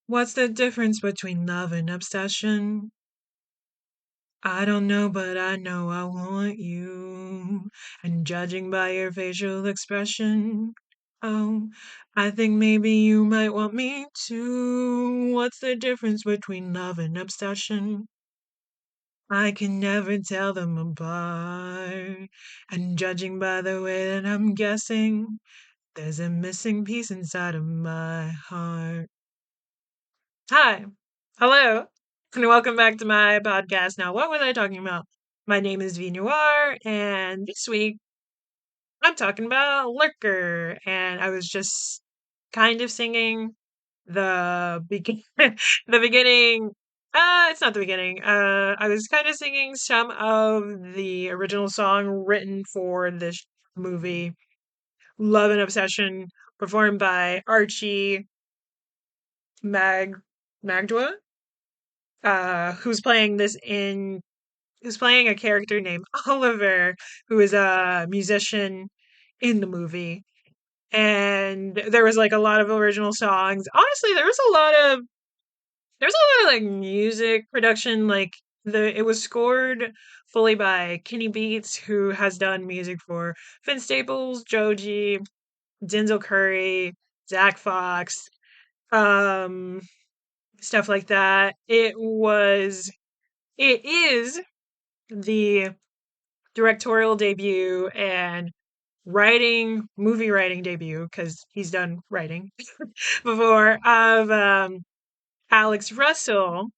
What's the difference between love and obsession? I don't know, but I know I want you. And judging by your facial expression, oh, I think maybe you might want me too. What's the difference between love and obsession? I can never tell them apart. And judging by the way that I'm guessing, there's a missing piece inside of my heart. Hi. Hello. And welcome back to my podcast. Now, what was I talking about? My name is V Noir, and this week I'm talking about Lurker. And I was just kind of singing the beginning. It's not the beginning. I was kind of singing some of the original song written for this movie, Love and Obsession, performed by Archie Mag Magdwa, who's playing this in who's playing a character named Oliver, who is a musician in the movie. And there was like a lot of original songs. Honestly, there was a lot of like music production. Like it was scored fully by Kenny Beats, who has done music for Finn Staples, Joji, Denzel Curry, Zach Fox, um, stuff like that. It is the directorial debut and movie writing debut, because he's done writing before, of Alex Russell.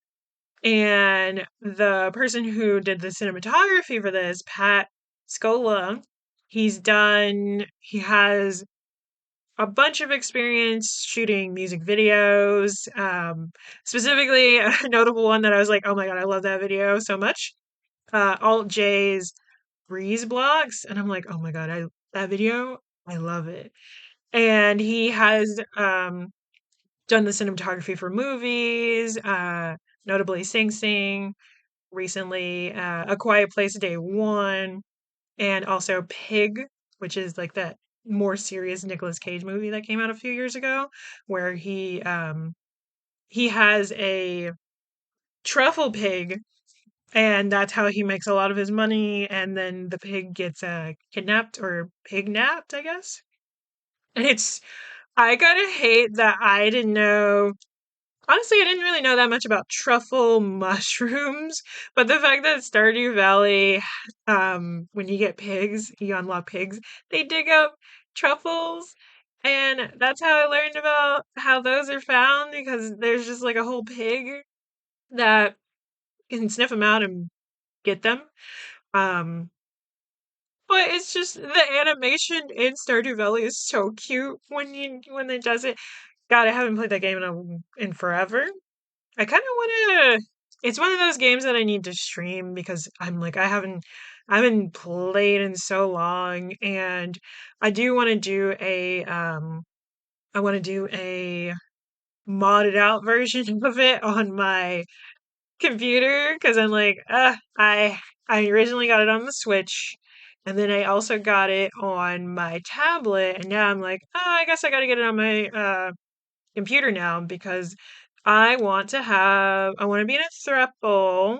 And the person who did the cinematography for this, Pat Scola, he has a bunch of experience shooting music videos. Specifically, a notable one that I was like, oh my God, I love that video so much. Alt J's Breeze Blocks, and I'm like, "Oh my God, I that video, I love it." And he has done the cinematography for movies, notably Sing Sing, recently A Quiet Place Day One, and also Pig, which is like that more serious Nicolas Cage movie that came out a few years ago, where he has a truffle pig, and that's how he makes a lot of his money. And then the pig gets kidnapped or pig napped, I guess. And I gotta hate that I didn't know. Honestly, I didn't really know that much about truffle mushrooms, but the fact that Stardew Valley, when you get pigs, you unlock pigs, they dig up truffles. And that's how I learned about how those are found, because there's just like a whole pig that can sniff them out and get them. Um, but it's just the animation in Stardew Valley is so cute when it does it. God, I haven't played that game in forever. I kind of want to. It's one of those games that I need to stream, because I'm like I haven't played in so long, and I do want to do a modded out version of it on my computer, because I'm like, I originally got it on the Switch, and then I also got it on my tablet, and now I'm like, I guess I got to get it on my computer now, because I want to be in a throuple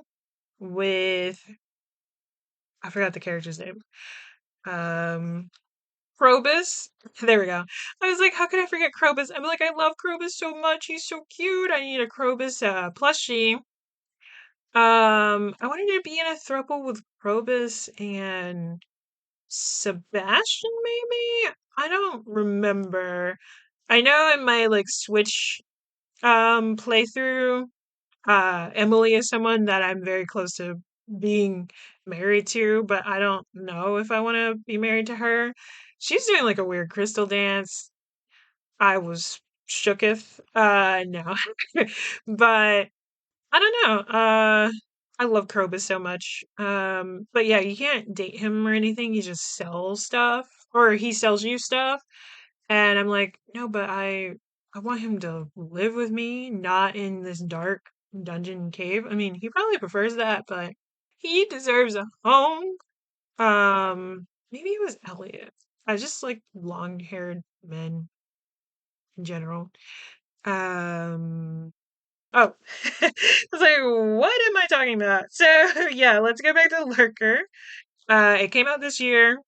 with, I forgot the character's name. Um, Krobus. There we go. I was like, how could I forget Krobus? I'm like, I love Krobus so much. He's so cute. I need a Krobus plushie. I wanted to be in a throuple with Probus and Sebastian, maybe? I don't remember. I know in my like Switch playthrough, Emily is someone that I'm very close to being married to, but I don't know if I want to be married to her. She's doing like a weird crystal dance. I was shooketh. No. But I don't know. I love Krobus so much. But yeah, you can't date him or anything. He just sells stuff, or he sells you stuff. And I'm like, no, but I want him to live with me, not in this dark dungeon cave. I mean, he probably prefers that, but he deserves a home. Maybe it was Elliot. I just like long-haired men in general. Oh, I was like, what am I talking about? So yeah, let's go back to Lurker. It came out this year.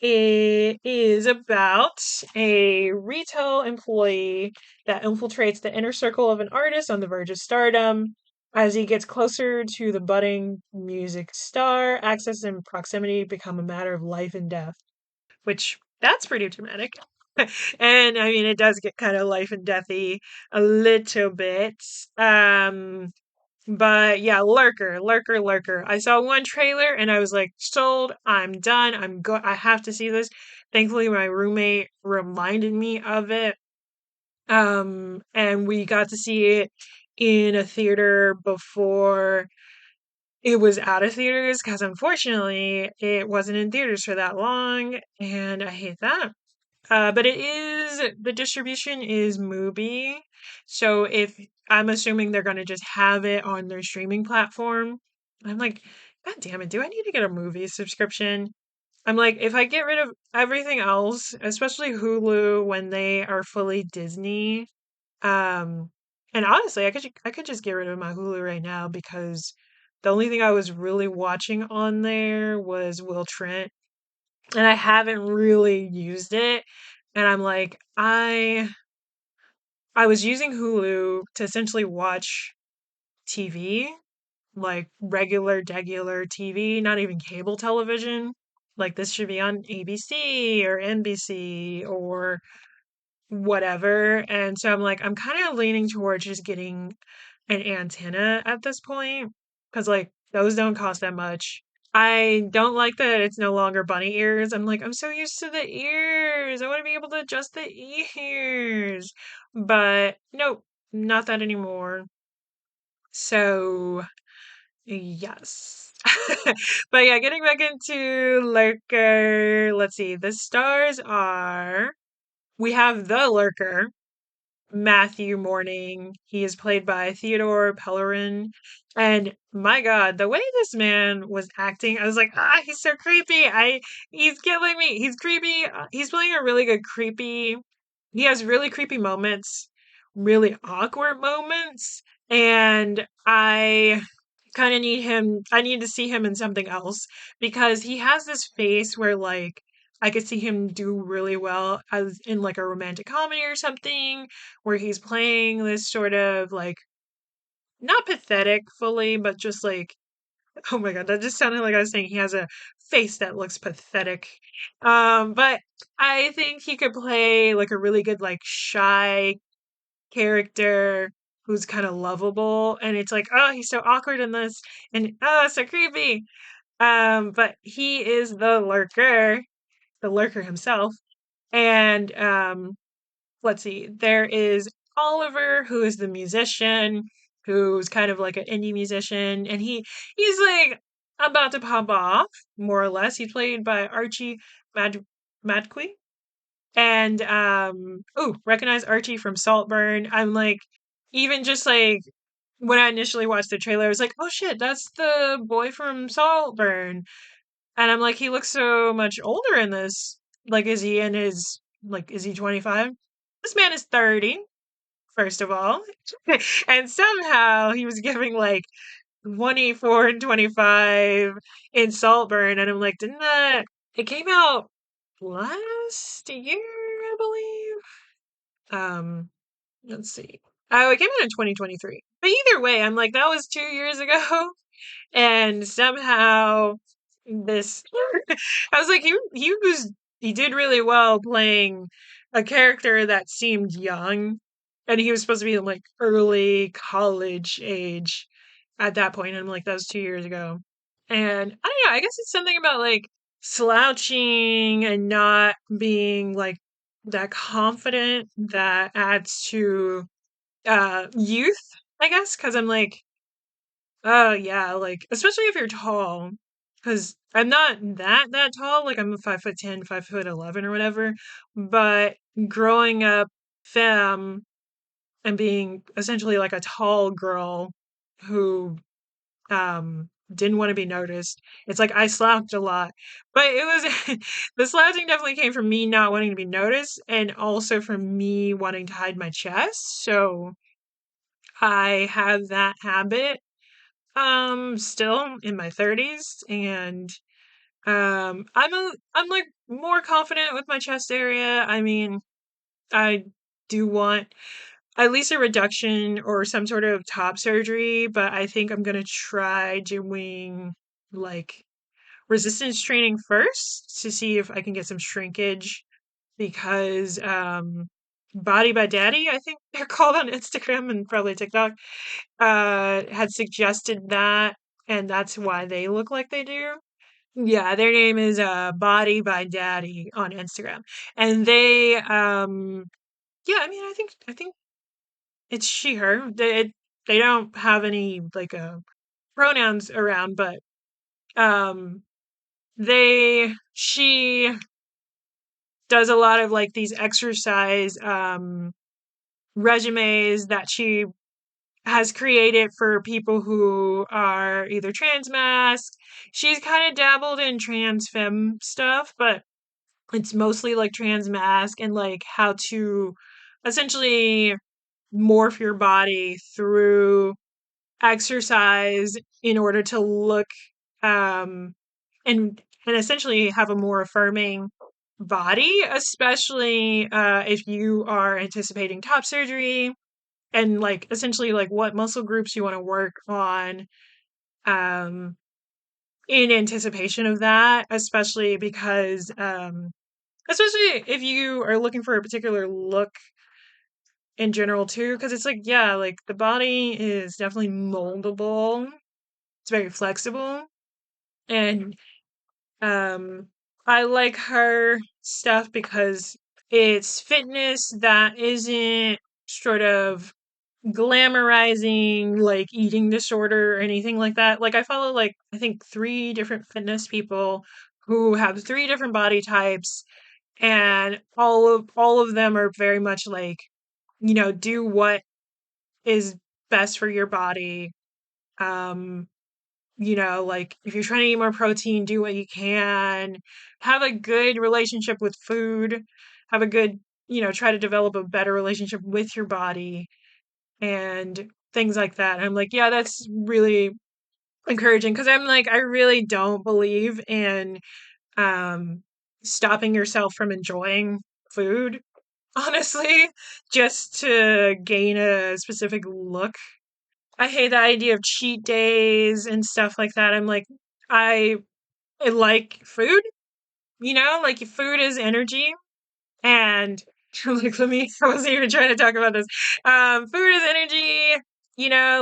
It is about a retail employee that infiltrates the inner circle of an artist on the verge of stardom. As he gets closer to the budding music star, access and proximity become a matter of life and death, which that's pretty dramatic. And I mean, it does get kind of life and deathy a little bit. Um, but yeah, Lurker, Lurker, Lurker. I saw one trailer and I was like, sold. I'm done. I have to see this. Thankfully, my roommate reminded me of it. And we got to see it in a theater before it was out of theaters because unfortunately it wasn't in theaters for that long, and I hate that. But the distribution is Mubi. So if I'm assuming they're going to just have it on their streaming platform. I'm like, God damn it, do I need to get a movie subscription? I'm like, if I get rid of everything else, especially Hulu when they are fully Disney, um, and honestly, I could just get rid of my Hulu right now because the only thing I was really watching on there was Will Trent, and I haven't really used it. And I'm like, I was using Hulu to essentially watch TV, like regular TV, not even cable television. Like this should be on ABC or NBC or whatever. And so I'm like, I'm kind of leaning towards just getting an antenna at this point because like those don't cost that much. I don't like that it's no longer bunny ears. I'm like, I'm so used to the ears. I want to be able to adjust the ears. But nope, not that anymore. So, yes. But yeah, getting back into Lurker, let's see. The stars are we have the Lurker, Matthew Morning. He is played by Theodore Pellerin. And my God, the way this man was acting, I was like, he's so creepy. He's killing me. He's creepy. He's playing a really good creepy. He has really creepy moments, really awkward moments. And I need to see him in something else because he has this face where like I could see him do really well as in like a romantic comedy or something where he's playing this sort of like not pathetic fully, but just like oh my god, that just sounded like I was saying he has a face that looks pathetic. But I think he could play like a really good like shy character who's kind of lovable and it's like, oh, he's so awkward in this and oh, so creepy. But he is the lurker himself. And let's see, there is Oliver, who is the musician, who's kind of like an indie musician, and he's like about to pop off, more or less. He's played by Archie Mad Madqui. And recognize Archie from Saltburn. I'm like, even just like when I initially watched the trailer, I was like, oh shit, that's the boy from Saltburn. And I'm like, he looks so much older in this. Like, is he 25? This man is 30, first of all. And somehow he was giving like 24 and 25 in Saltburn. And I'm like, it came out last year, I believe. Um, let's see. Oh, it came out in 2023. But either way, I'm like, that was 2 years ago. And somehow this I was like he did really well playing a character that seemed young and he was supposed to be like early college age at that point and I'm like that was 2 years ago. And I don't know, I guess it's something about like slouching and not being like that confident that adds to youth, I guess, because I'm like oh, yeah, like, especially if you're tall, because I'm not that tall, like, I'm 5'10", 5'11" or whatever, but growing up femme and being essentially like a tall girl who, didn't wanna be noticed, it's like I slouched a lot, but it was the slouching definitely came from me not wanting to be noticed and also from me wanting to hide my chest, so I have that habit still in my 30s, and I'm like more confident with my chest area. I mean, I do want at least a reduction or some sort of top surgery, but I think I'm gonna try doing like resistance training first to see if I can get some shrinkage because Body by Daddy, I think they're called on Instagram and probably TikTok, had suggested that, and that's why they look like they do. Yeah, their name is Body by Daddy on Instagram. And they yeah, I mean I think it's she her. They don't have any like pronouns around, but um they she does a lot of like these exercise resumes that she has created for people who are either trans masc. She's kind of dabbled in trans femme stuff, but it's mostly like trans masc and like how to essentially morph your body through exercise in order to look um and essentially have a more affirming body, especially if you are anticipating top surgery and like essentially like what muscle groups you want to work on um in anticipation of that, especially because especially if you are looking for a particular look in general too, because it's like yeah, like the body is definitely moldable, it's very flexible, and um I like her stuff because it's fitness that isn't sort of glamorizing like eating disorder or anything like that. Like I follow like I think three different fitness people who have three different body types, and all of them are very much like, do what is best for your body. Um like if you're trying to eat more protein, do what you can. Have a good relationship with food. Have a good, try to develop a better relationship with your body and things like that. And I'm like, yeah, that's really encouraging because I'm like, I really don't believe in um, stopping yourself from enjoying food, honestly, just to gain a specific look. I hate the idea of cheat days and stuff like that. I'm like, I, I like food, like food is energy. And like, I wasn't even trying to talk about this. Food is energy,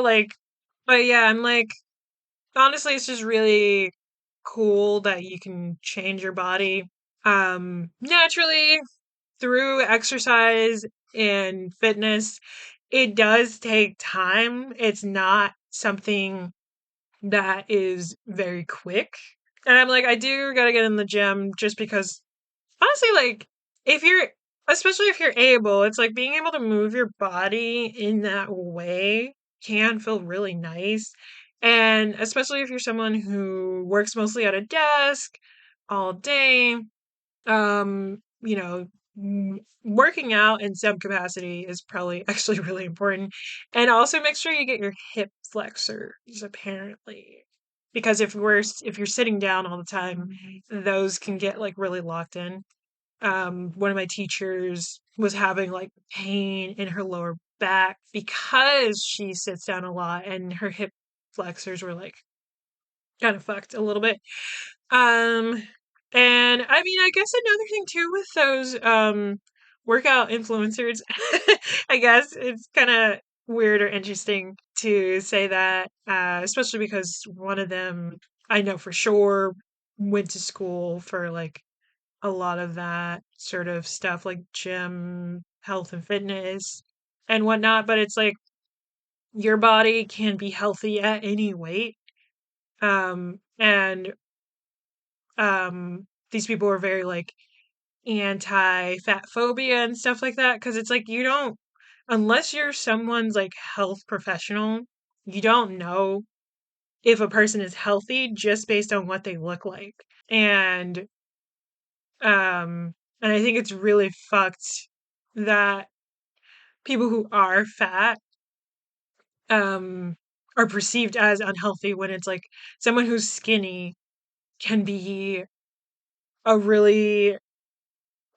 like, but yeah, I'm like, honestly, it's just really cool that you can change your body naturally through exercise and fitness. It does take time. It's not something that is very quick. And I'm like, I do gotta get in the gym just because honestly, like, if you're especially if you're able, it's like being able to move your body in that way can feel really nice. And especially if you're someone who works mostly at a desk all day, you know, working out in some capacity is probably actually really important. And also make sure you get your hip flexors, apparently. Because if you're sitting down all the time, those can get like really locked in. One of my teachers was having like pain in her lower back because she sits down a lot and her hip flexors were like kind of fucked a little bit. Um, and I mean, I guess another thing too with those workout influencers, I guess it's kind of weird or interesting to say that, especially because one of them I know for sure went to school for like a lot of that sort of stuff, like gym, health and fitness and whatnot. But it's like your body can be healthy at any weight. And these people are very like anti fat phobia and stuff like that because it's like you don't unless you're someone's like health professional, you don't know if a person is healthy just based on what they look like. And and I think it's really fucked that people who are fat um are perceived as unhealthy, when it's like someone who's skinny can be a really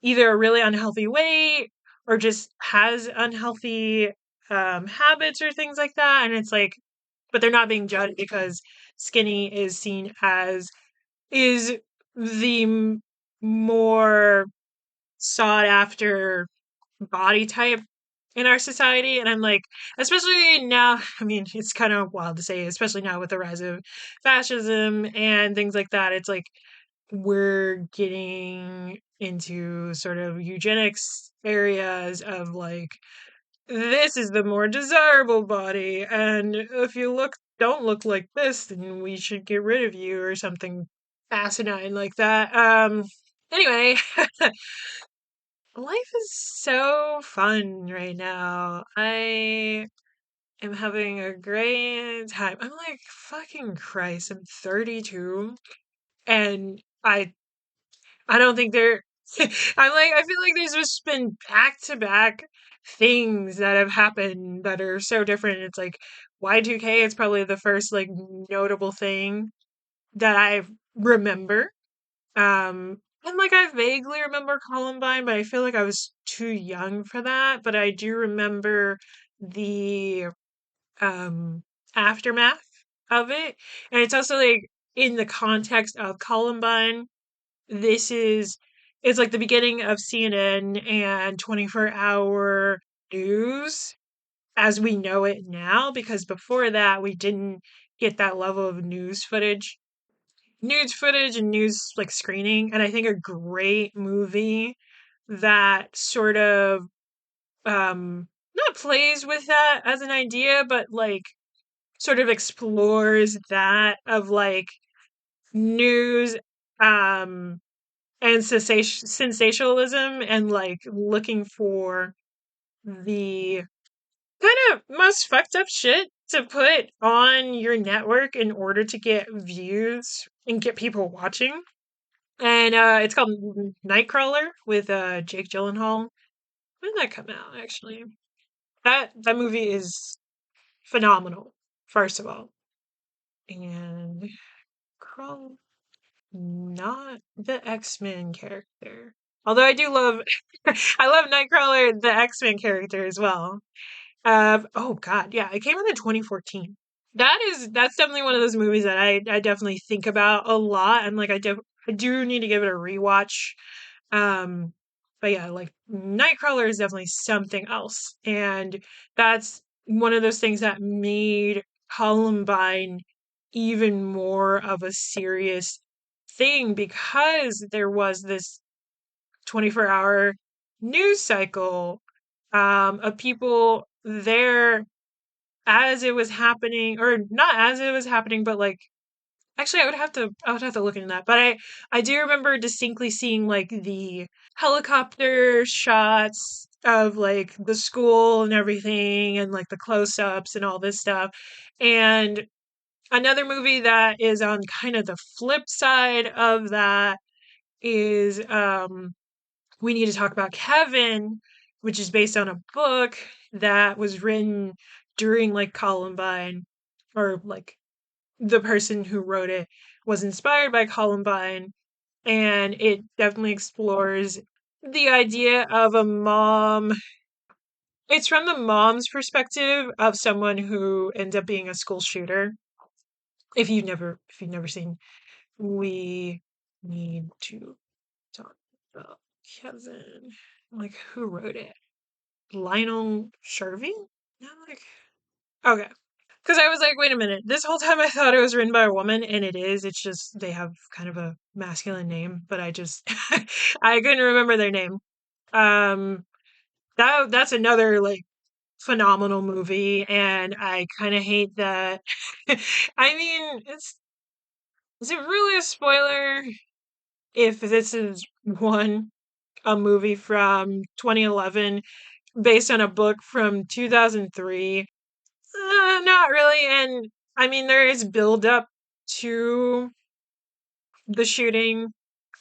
either a really unhealthy weight, or just has unhealthy habits or things like that, and it's like, but they're not being judged because skinny is seen as is the more sought after body type in our society. And I'm like, especially now, I mean, it's kind of wild to say, especially now with the rise of fascism and things like that. It's like we're getting into sort of eugenics areas of like, this is the more desirable body, and if you don't look like this, then we should get rid of you, or something asinine like that. Anyway, life is so fun right now. I am having a great time. I'm like, fucking Christ, I'm 32, and I don't think there I'm like, I feel like there's just been back to back things that have happened that are so different. It's like Y2K is probably the first like notable thing that I remember. And like I vaguely remember Columbine, but I feel like I was too young for that. But I do remember the um aftermath of it. And it's also like in the context of Columbine, this is it's like the beginning of CNN and 24-hour news as we know it now, because before that we didn't get that level of news footage and news like screening. And I think a great movie that sort of not plays with that as an idea, but like sort of explores that of like news um and sensationalism, and like looking for the kind of most fucked up shit to put on your network in order to get views and get people watching. And it's called Nightcrawler with Jake Gyllenhaal. When did that come out? Actually, that movie is phenomenal. First of all, and Crawl, not the X-Men character. Although I do love, I love Nightcrawler, the X-Men character as well. Oh God, yeah, it came out in 2014. That's definitely one of those movies that I definitely think about a lot, and like I do need to give it a rewatch. Um, but yeah, like Nightcrawler is definitely something else, and that's one of those things that made Columbine even more of a serious thing, because there was this 24-hour news cycle of people there as it was happening, or not as it was happening, but like actually I would have to look into that. But I do remember distinctly seeing like the helicopter shots of like the school and everything, and like the close-ups and all this stuff. And another movie that is on kind of the flip side of that is We Need to Talk About Kevin, which is based on a book that was written during like Columbine, or like the person who wrote it was inspired by Columbine, and it definitely explores the idea of a mom. It's from the mom's perspective of someone who ends up being a school shooter. If you've never seen We Need to Talk About Kevin, like who wrote it? Lionel Sharvey? No, like okay. Because I was like, wait a minute. This whole time I thought it was written by a woman, and it is. It's just they have kind of a masculine name, but I just I couldn't remember their name. Um, that's another like phenomenal movie, and I kind of hate that. I mean, is it really a spoiler if this is one a movie from 2011 based on a book from 2003? Not really. And I mean, there is build up to the shooting.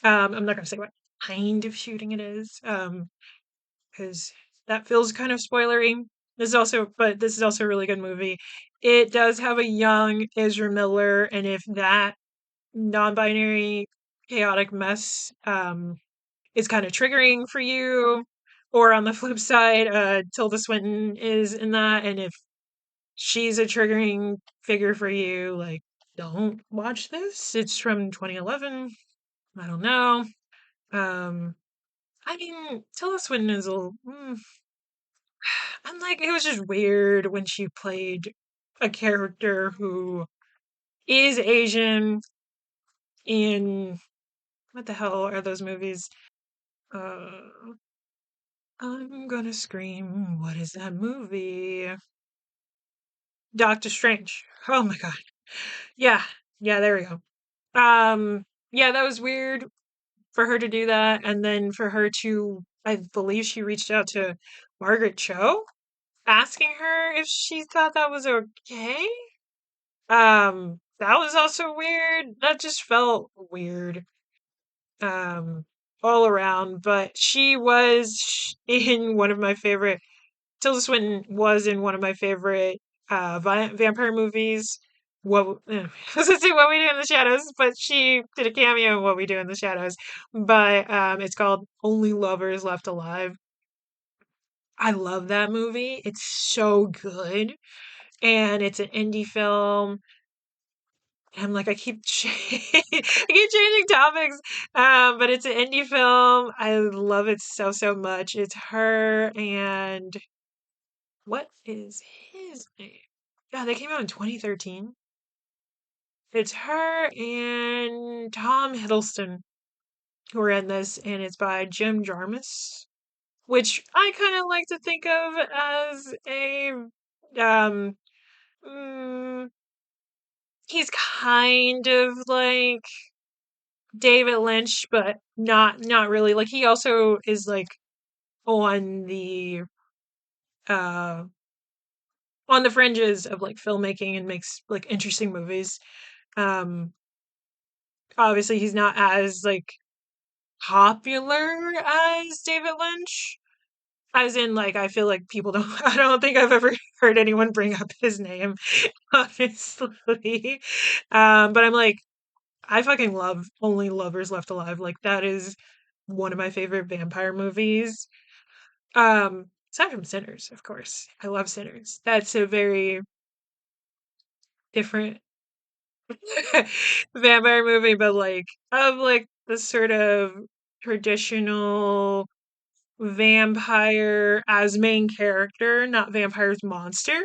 I'm not gonna say what kind of shooting it is, because that feels kind of spoilery. this is also a really good movie. It does have a young Ezra Miller, and if that non-binary chaotic mess is kind of triggering for you, or on the flip side, Tilda Swinton is in that, and if she's a triggering figure for you, like, don't watch this. It's from 2011. I don't know. Um, I mean, Tilda Swinton is a little. I'm like, it was just weird when she played a character who is Asian in what the hell are those movies? Uh, I'm gonna scream. What is that movie? Doctor Strange. Oh my god. Yeah, yeah. There we go. Yeah, that was weird for her to do that, and then for her to, I believe she reached out to Margaret Cho, asking her if she thought that was okay. That was also weird. That just felt weird. Um, all around. But she was in one of my favorite. Tilda Swinton was in one of my favorite vampire movies. I was gonna say What We Do in the Shadows, but she did a cameo in What We Do in the Shadows. But it's called Only Lovers Left Alive. I love that movie. It's so good, and it's an indie film. I'm like, I keep changing topics. But it's an indie film. I love it so, so much. It's her and what is his name? Yeah, they came out in 2013. It's her and Tom Hiddleston who are in this, and it's by Jim Jarmusch, which I kind of like to think of as a um. mm, he's kind of like David Lynch, but not really. Like he also is like on the uh on the fringes of like filmmaking and makes like interesting movies. Um Obviously he's not as like popular as David Lynch. As in like I feel like people don't I don't think I've ever heard anyone bring up his name, honestly. But I'm like I fucking love Only Lovers Left Alive. Like that is one of my favorite vampire movies. Aside from Sinners, of course. I love Sinners. That's a very different vampire movie, but like of like the sort of traditional vampire as main character, not vampires monster.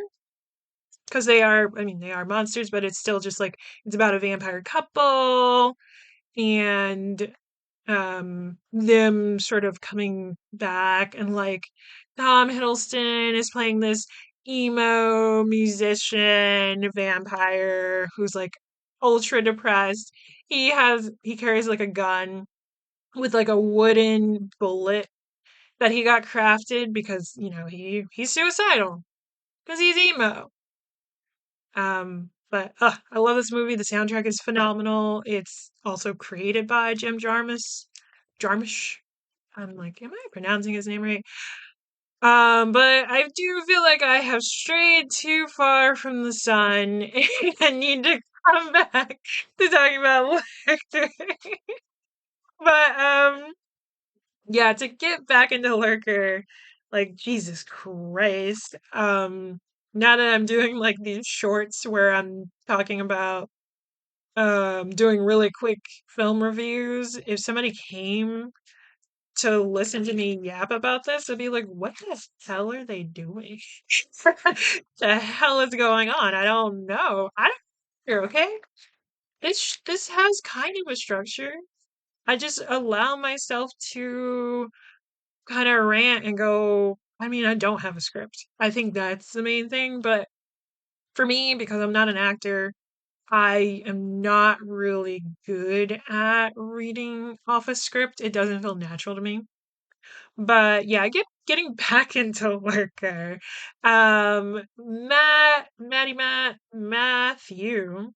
Because they are, I mean, they are monsters, but it's still just like it's about a vampire couple and them sort of coming back, and like Tom Hiddleston is playing this emo musician vampire who's like ultra depressed. He carries like a gun with like a wooden bullet that he got crafted because he's suicidal because he's emo. But I love this movie. The soundtrack is phenomenal. It's also created by Jim Jarmusch. Jarmusch. I'm like, am I pronouncing his name right? But I do feel like I have strayed too far from the sun and need to come back to talking about Lurker. But yeah, to get back into Lurker, like Jesus Christ. Now that I'm doing like these shorts where I'm talking about doing really quick film reviews, if somebody came to listen to me yap about this, I'd be like, what the hell are they doing? The hell is going on? I don't know. I don't care, okay? This has kind of a structure. I just allow myself to kind of rant and go. I mean, I don't have a script. I think that's the main thing, but for me, because I'm not an actor, I am not really good at reading off a script. It doesn't feel natural to me. But yeah, getting back into Lurker. Matthew,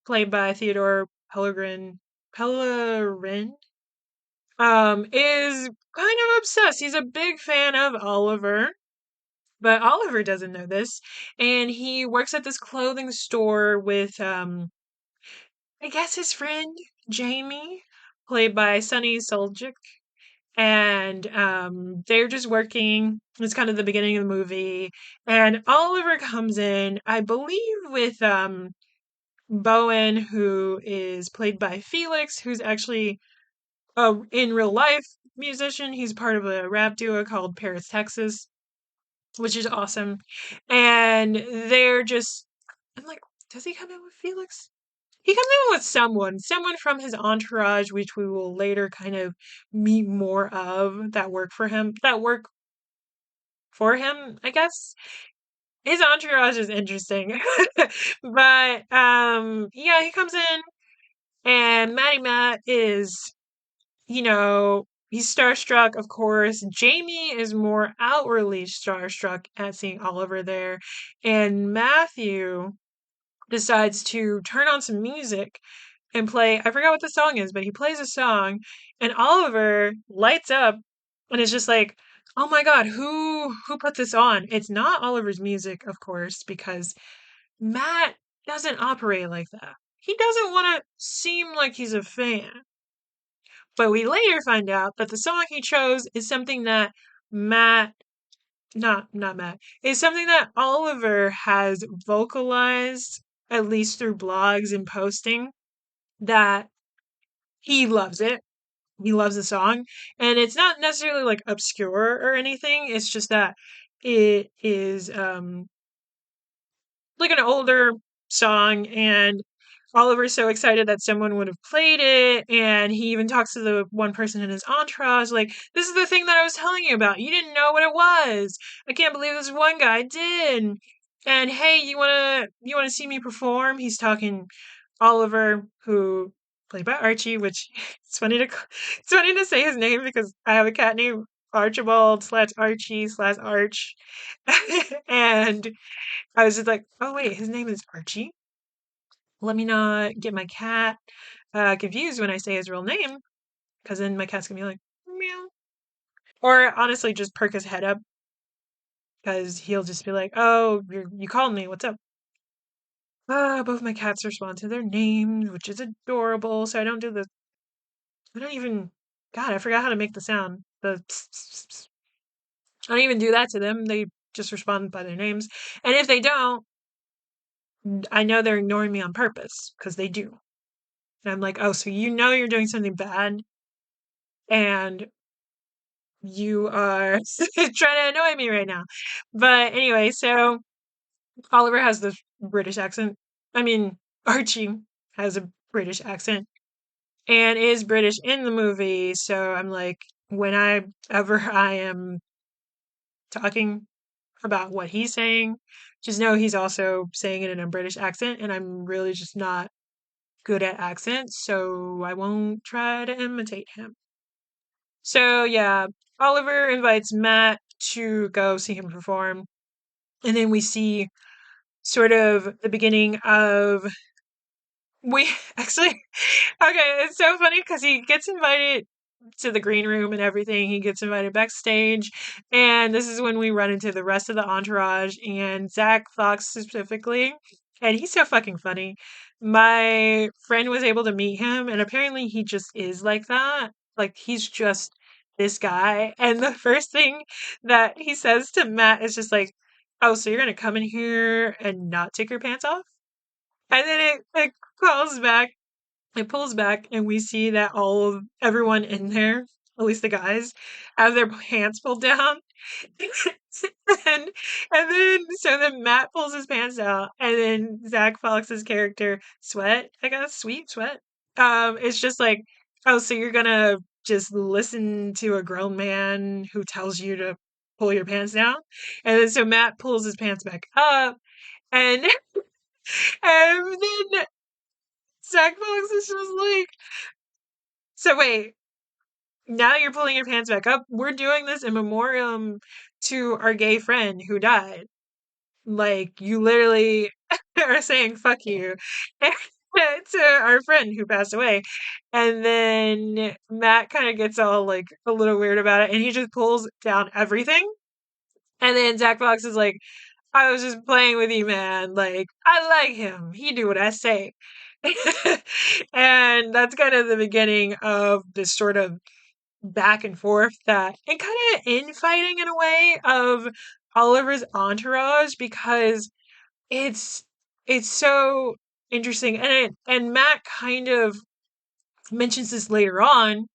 played by Theodore Pellerin, is kind of obsessed. He's a big fan of Oliver. But Oliver doesn't know this, and he works at this clothing store with I guess his friend Jamie, played by Sunny Suljic, and they're just working. It's kind of the beginning of the movie, and Oliver comes in, I believe, with Bowen, who is played by Felix, who's actually a in real life musician. He's part of a rap duo called Paris, Texas, which is awesome. And they're just, I'm like, does he come in with Felix? He comes in with someone from his entourage, which we will later kind of meet more of that work for him, I guess. His entourage is interesting. But yeah, he comes in and Matty Matt is, he's starstruck, of course. Jamie is more outwardly starstruck at seeing Oliver there. And Matthew decides to turn on some music and play, I forgot what the song is, but he plays a song and Oliver lights up and is just like, "Oh my god, who put this on?" It's not Oliver's music, of course, because Matt doesn't operate like that. He doesn't want to seem like he's a fan. But we later find out that the song he chose is something that Matt, not Matt, is something that Oliver has vocalized, at least through blogs and posting, that he loves it. He loves the song. And it's not necessarily like obscure or anything. It's just that it is like an older song, and Oliver's so excited that someone would have played it, and he even talks to the one person in his entourage like, "This is the thing that I was telling you about. You didn't know what it was. I can't believe this one guy did. And hey, you wanna see me perform?" He's talking Oliver, who played by Archie, which it's funny to say his name because I have a cat named Archibald slash Archie slash Arch. And I was just like, "Oh wait, his name is Archie. Let me not get my cat confused when I say his real name, because then my cat's gonna be like, meow." Or honestly, just perk his head up, because he'll just be like, "Oh, you called me. What's up?" Both my cats respond to their names, which is adorable. So I don't even, God, I forgot how to make the sound. I don't even do that to them. They just respond by their names. And if they don't, I know they're ignoring me on purpose, because they do. And I'm like, "Oh, so you know you're doing something bad and you are trying to annoy me right now." But anyway, so Oliver has this British accent. I mean, Archie has a British accent and is British in the movie. So I'm like, whenever I am talking about what he's saying, just know he's also saying it in a British accent. And I'm really just not good at accents. So I won't try to imitate him. So yeah, Oliver invites Matt to go see him perform. And then we see sort of the beginning of we actually okay, it's so funny because he gets invited to the green room and everything. He gets invited backstage, and this is when we run into the rest of the entourage and Zach Fox specifically. And he's so fucking funny. My friend was able to meet him, and apparently he just is like that. Like he's just this guy. And the first thing that he says to Matt is just like, "Oh, so you're gonna come in here and not take your pants off?" And then it calls back it pulls back and we see that everyone in there, at least the guys, have their pants pulled down. and then Matt pulls his pants out, and then Zach Fox's character, Sweat, I guess, Sweet Sweat, it's just like, "Oh, so you're gonna just listen to a grown man who tells you to pull your pants down?" And then so Matt pulls his pants back up, and and then Zach Fox is just like, "So wait, now you're pulling your pants back up? We're doing this in memoriam to our gay friend who died. Like, you literally are saying fuck you to our friend who passed away." And then Matt kind of gets all like a little weird about it and he just pulls down everything. And then Zach Fox is like, I was just playing with you, man. Like, I like him. He do what I say. And that's kind of the beginning of this sort of back and forth that and kind of infighting in a way of Oliver's entourage because it's it's so interesting and Matt kind of mentions this later on,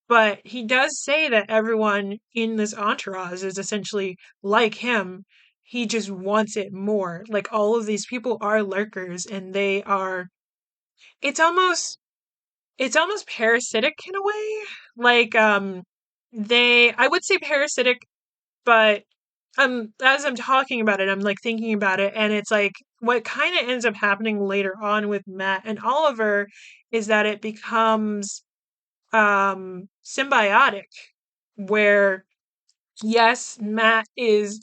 but he does say that everyone in this entourage is essentially like him. He just wants it more. Like all of these people are lurkers and they are it's almost it's almost parasitic in a way. Like they I would say parasitic, but as I'm talking about it, I'm like thinking about it and it's like what kind of ends up happening later on with Matt and Oliver is that it becomes symbiotic where yes, Matt is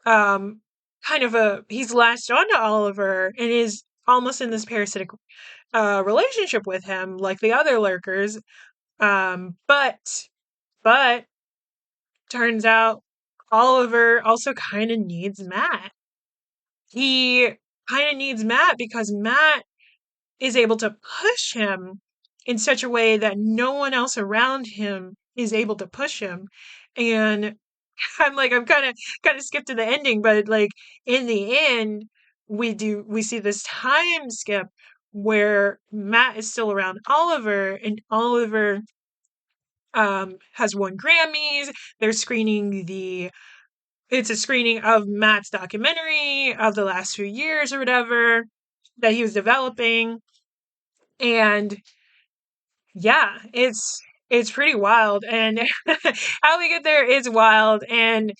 um kind of a he's latched onto Oliver and is almost in this parasitic relationship with him like the other lurkers. But turns out Oliver also kind of needs Matt. He kind of needs Matt because Matt is able to push him in such a way that no one else around him is able to push him. And I'm kind of skipped to the ending, but like in the end, we see this time skip where Matt is still around Oliver and Oliver has won Grammys. They're screening the it's a screening of Matt's documentary of the last few years or whatever that he was developing. And yeah, it's pretty wild. And how we get there is wild. And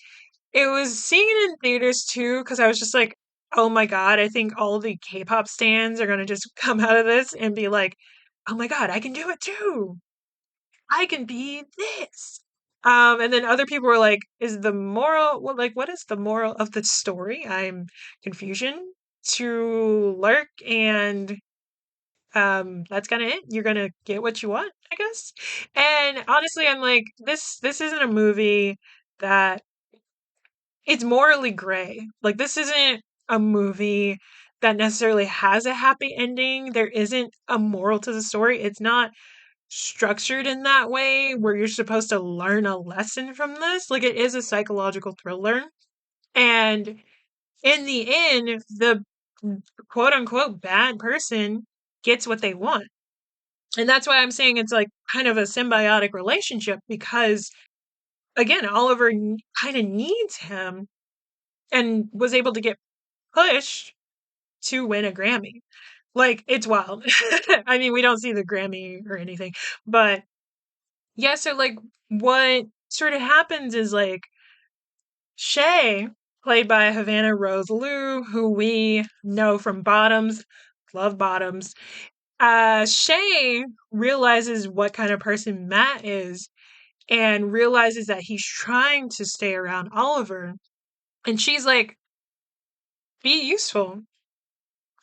it was seeing it in theaters too, because I was just like, oh my God, I think all the K-pop stans are gonna just come out of this and be like, oh my God, I can do it too. I can be this. And then other people were like, is the moral, well, like, what is the moral of the story? I'm confusion to lurk and that's kind of it. You're gonna get what you want, I guess. And honestly, I'm like, this isn't a movie that it's morally gray. Like this isn't a movie that necessarily has a happy ending. There isn't a moral to the story. It's not structured in that way where you're supposed to learn a lesson from this. Like it is a psychological thriller. And in the end, the quote unquote bad person gets what they want. And that's why I'm saying it's like kind of a symbiotic relationship because again, Oliver kind of needs him and was able to get pushed to win a Grammy. Like it's wild. I mean, we don't see the Grammy or anything, but yeah, so like what sort of happens is like Shay, played by Havana Rose Liu, who we know from Bottoms, love Bottoms. Shay realizes what kind of person Matt is and realizes that he's trying to stay around Oliver. And she's like, be useful,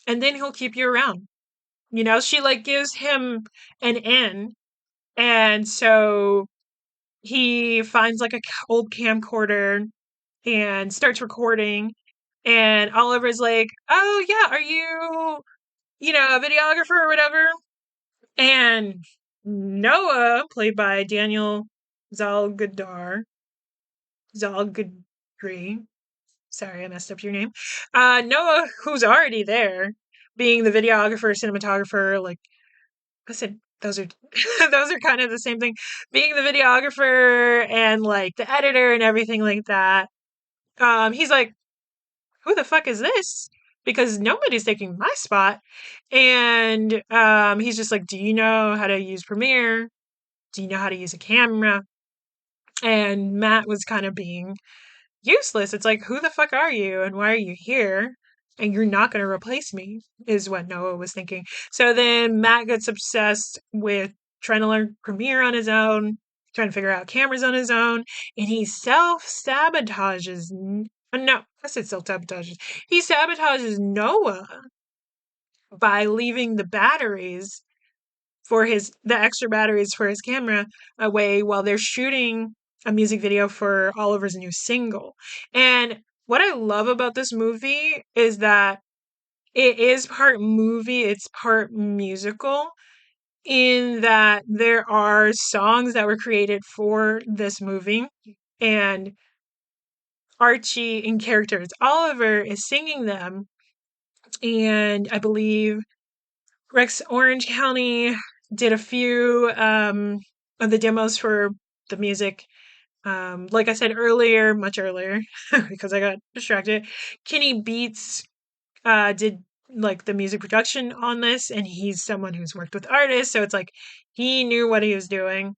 and then he'll keep you around. You know, she like gives him an in. And so he finds like a old camcorder and starts recording. And Oliver's like, oh, yeah, are you, a videographer or whatever? And Noah, played by Daniel Zalgadar, Zalgadri, sorry, I messed up your name. Noah, who's already there, being the videographer, cinematographer, like, listen, those are those are kind of the same thing. Being the videographer and like the editor and everything like that. He's like, who the fuck is this? Because nobody's taking my spot. And he's just like, do you know how to use Premiere? Do you know how to use a camera? And Matt was kind of being useless. It's like, who the fuck are you and why are you here? And you're not going to replace me, is what Noah was thinking. So then Matt gets obsessed with trying to learn Premiere on his own, trying to figure out cameras on his own, and he self sabotages. No, I said self sabotages. He sabotages Noah by leaving the extra batteries for his camera away while they're shooting a music video for Oliver's new single. And what I love about this movie is that it is part movie, it's part musical, in that there are songs that were created for this movie. And Archie, in characters, Oliver is singing them. And I believe Rex Orange County did a few of the demos for the music. Like I said earlier, much earlier, because I got distracted, Kenny Beats did like the music production on this, and he's someone who's worked with artists, so it's like he knew what he was doing.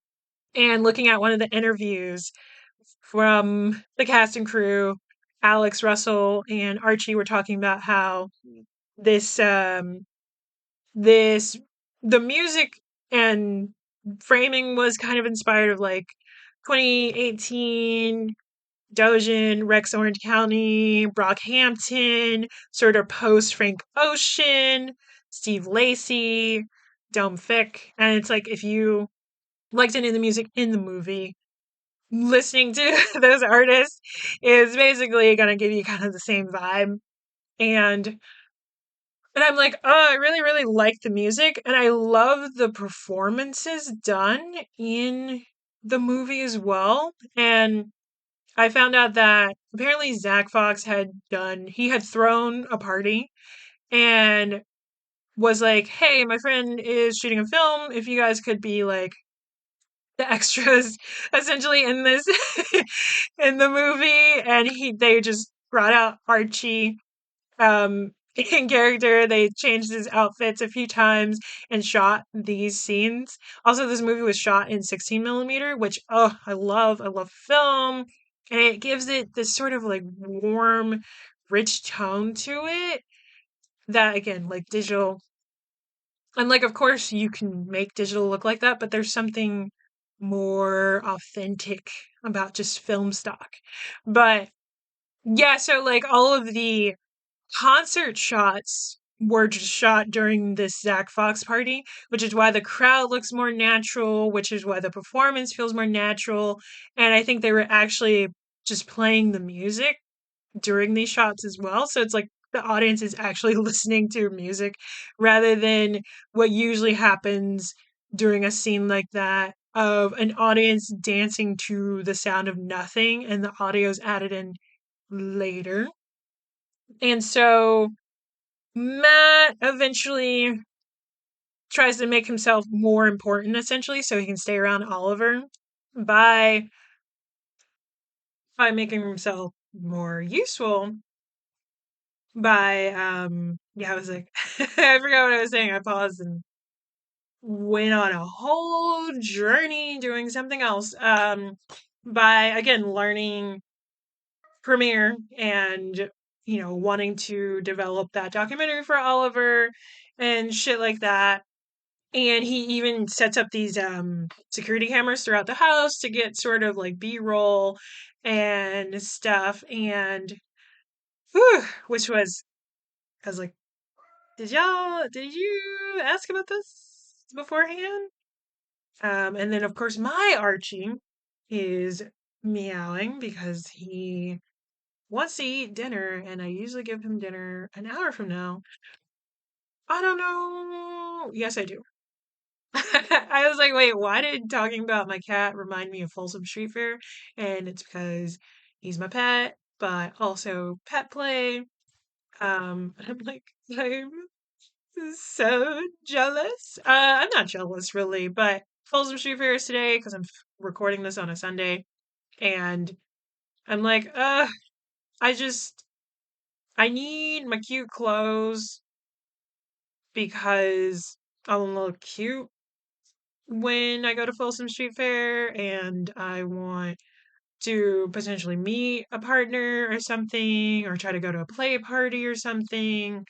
And looking at one of the interviews from the cast and crew, Alex Russell and Archie were talking about how this this the music and framing was kind of inspired of like 2018 Dojen, Rex Orange County, Brockhampton, sort of post Frank Ocean, Steve Lacy, Dome Fick. And it's like if you liked any of the music in the movie, listening to those artists is basically gonna give you kind of the same vibe. And and I'm like, oh, I really, really like the music, and I love the performances done in the movie as well. And I found out that apparently Zach Fox he had thrown a party and was like, hey, my friend is shooting a film. If you guys could be like the extras essentially in this in the movie. And they just brought out Archie in character. They changed his outfits a few times and shot these scenes. Also, this movie was shot in 16 millimeter, which I love film, and it gives it this sort of like warm, rich tone to it that again, like digital. And like, of course, you can make digital look like that, but there's something more authentic about just film stock. But yeah, so like all of the concert shots were just shot during this Zach Fox party, which is why the crowd looks more natural, which is why the performance feels more natural. And I think they were actually just playing the music during these shots as well. So it's like the audience is actually listening to music rather than what usually happens during a scene like that of an audience dancing to the sound of nothing and the audio's added in later. And so Matt eventually tries to make himself more important, essentially, so he can stay around Oliver by making himself more useful. By yeah, I was like, I forgot what I was saying. I paused and went on a whole journey doing something else. By again learning Premiere and wanting to develop that documentary for Oliver and shit like that. And he even sets up these security cameras throughout the house to get sort of like B-roll and stuff. And whew, which was I was like, did you ask about this beforehand? And then of course my Archie is meowing because he wants to eat dinner, and I usually give him dinner an hour from now. I don't know. Yes, I do. I was like, wait, why did talking about my cat remind me of Folsom Street Fair? And it's because he's my pet, but also pet play. I'm like, I'm so jealous. I'm not jealous really, but Folsom Street Fair is today because I'm recording this on a Sunday, and I'm like, I just I need my cute clothes because I'll look cute when I go to Folsom Street Fair, and I want to potentially meet a partner or something, or try to go to a play party or something.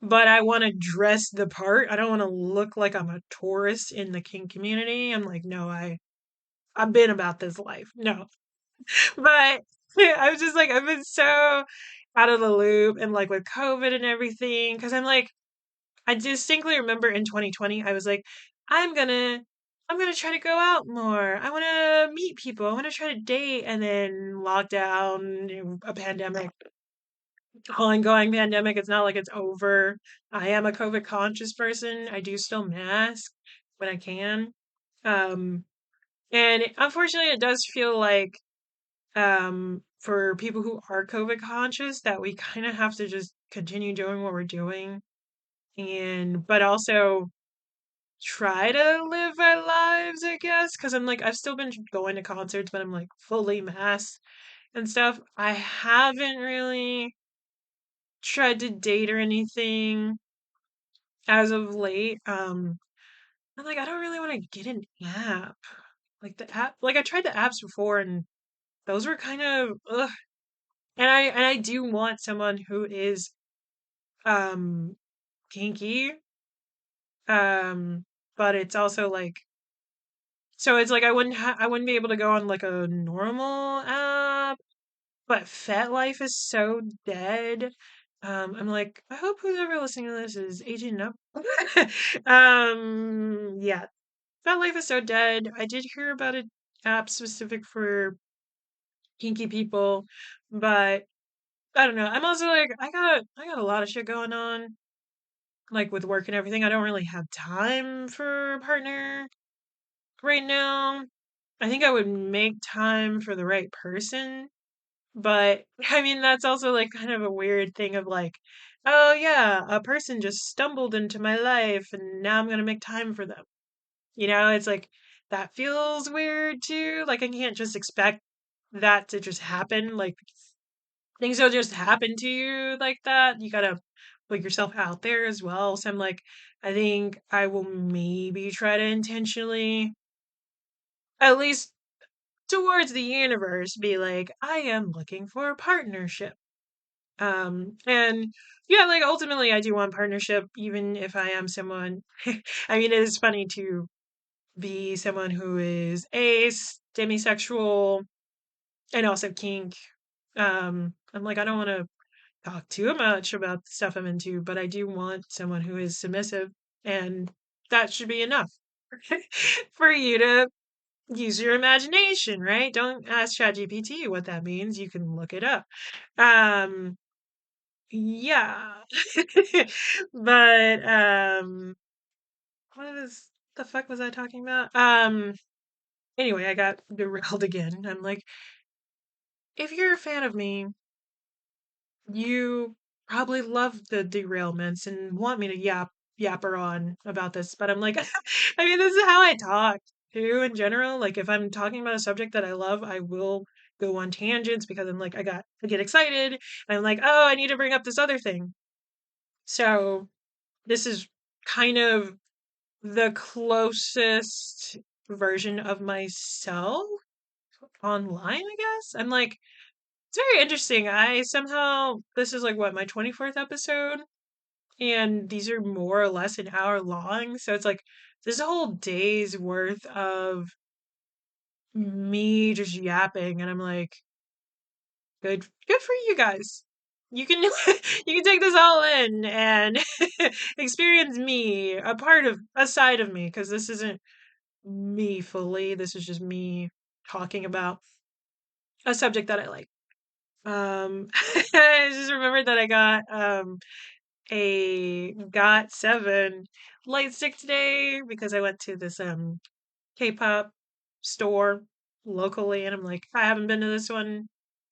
But I want to dress the part. I don't want to look like I'm a tourist in the kink community. I'm like, no, I've been about this life. No. But I was just like, I've been so out of the loop and like with COVID and everything. Cause I'm like, I distinctly remember in 2020, I was like, I'm gonna I'm gonna try to go out more. I want to meet people. I want to try to date. And then lockdown, a pandemic, ongoing pandemic. It's not like it's over. I am a COVID conscious person. I do still mask when I can. Um, and unfortunately, it does feel like for people who are COVID conscious that we kind of have to just continue doing what we're doing and but also try to live our lives, I guess, because I'm like I've still been going to concerts, but I'm like fully masked and stuff. I haven't really tried to date or anything as of late. I'm like I don't really want to get an app. Like the app, like I tried the apps before, and those were kind of ugh. And I do want someone who is um kinky, um, but it's also like so it's like I wouldn't be able to go on like a normal app, but FetLife is so dead. I'm like, I hope who's ever listening to this is 18 and up. Yeah, FetLife is so dead. I did hear about an app specific for kinky people, but I don't know. I'm also like, I got a lot of shit going on, like with work and everything. I don't really have time for a partner right now. I think I would make time for the right person, but I mean, that's also like kind of a weird thing of like, oh yeah, a person just stumbled into my life and now I'm gonna make time for them. It's like that feels weird too. Like I can't just expect that to just happen. Like things don't just happen to you like that. You gotta put yourself out there as well. So I'm like, I think I will maybe try to intentionally, at least towards the universe, be like, I am looking for a partnership. And yeah, like ultimately I do want partnership, even if I am someone I mean it is funny to be someone who is ace, demisexual, and also kink. I'm like I don't want to talk too much about the stuff I'm into, but I do want someone who is submissive, and that should be enough for you to use your imagination, right? Don't ask ChatGPT what that means. You can look it up. Um, yeah. But what was the fuck was I talking about? Anyway, I got derailed again. I'm like, if you're a fan of me, you probably love the derailments and want me to yapper on about this, but I'm like, I mean, this is how I talk too in general. Like, if I'm talking about a subject that I love, I will go on tangents because I'm like, I get excited. And I'm like, oh, I need to bring up this other thing. So this is kind of the closest version of myself online, I guess. I'm like, it's very interesting. I somehow, this is like what, my 24th episode? And these are more or less an hour long. So it's like this whole day's worth of me just yapping. And I'm like, good for you guys. You can you can take this all in and experience me, a side of me, because this isn't me fully. This is just me talking about a subject that I like. I just remembered that I got a Got 7 light stick today because I went to this K-pop store locally and I'm like, I haven't been to this one,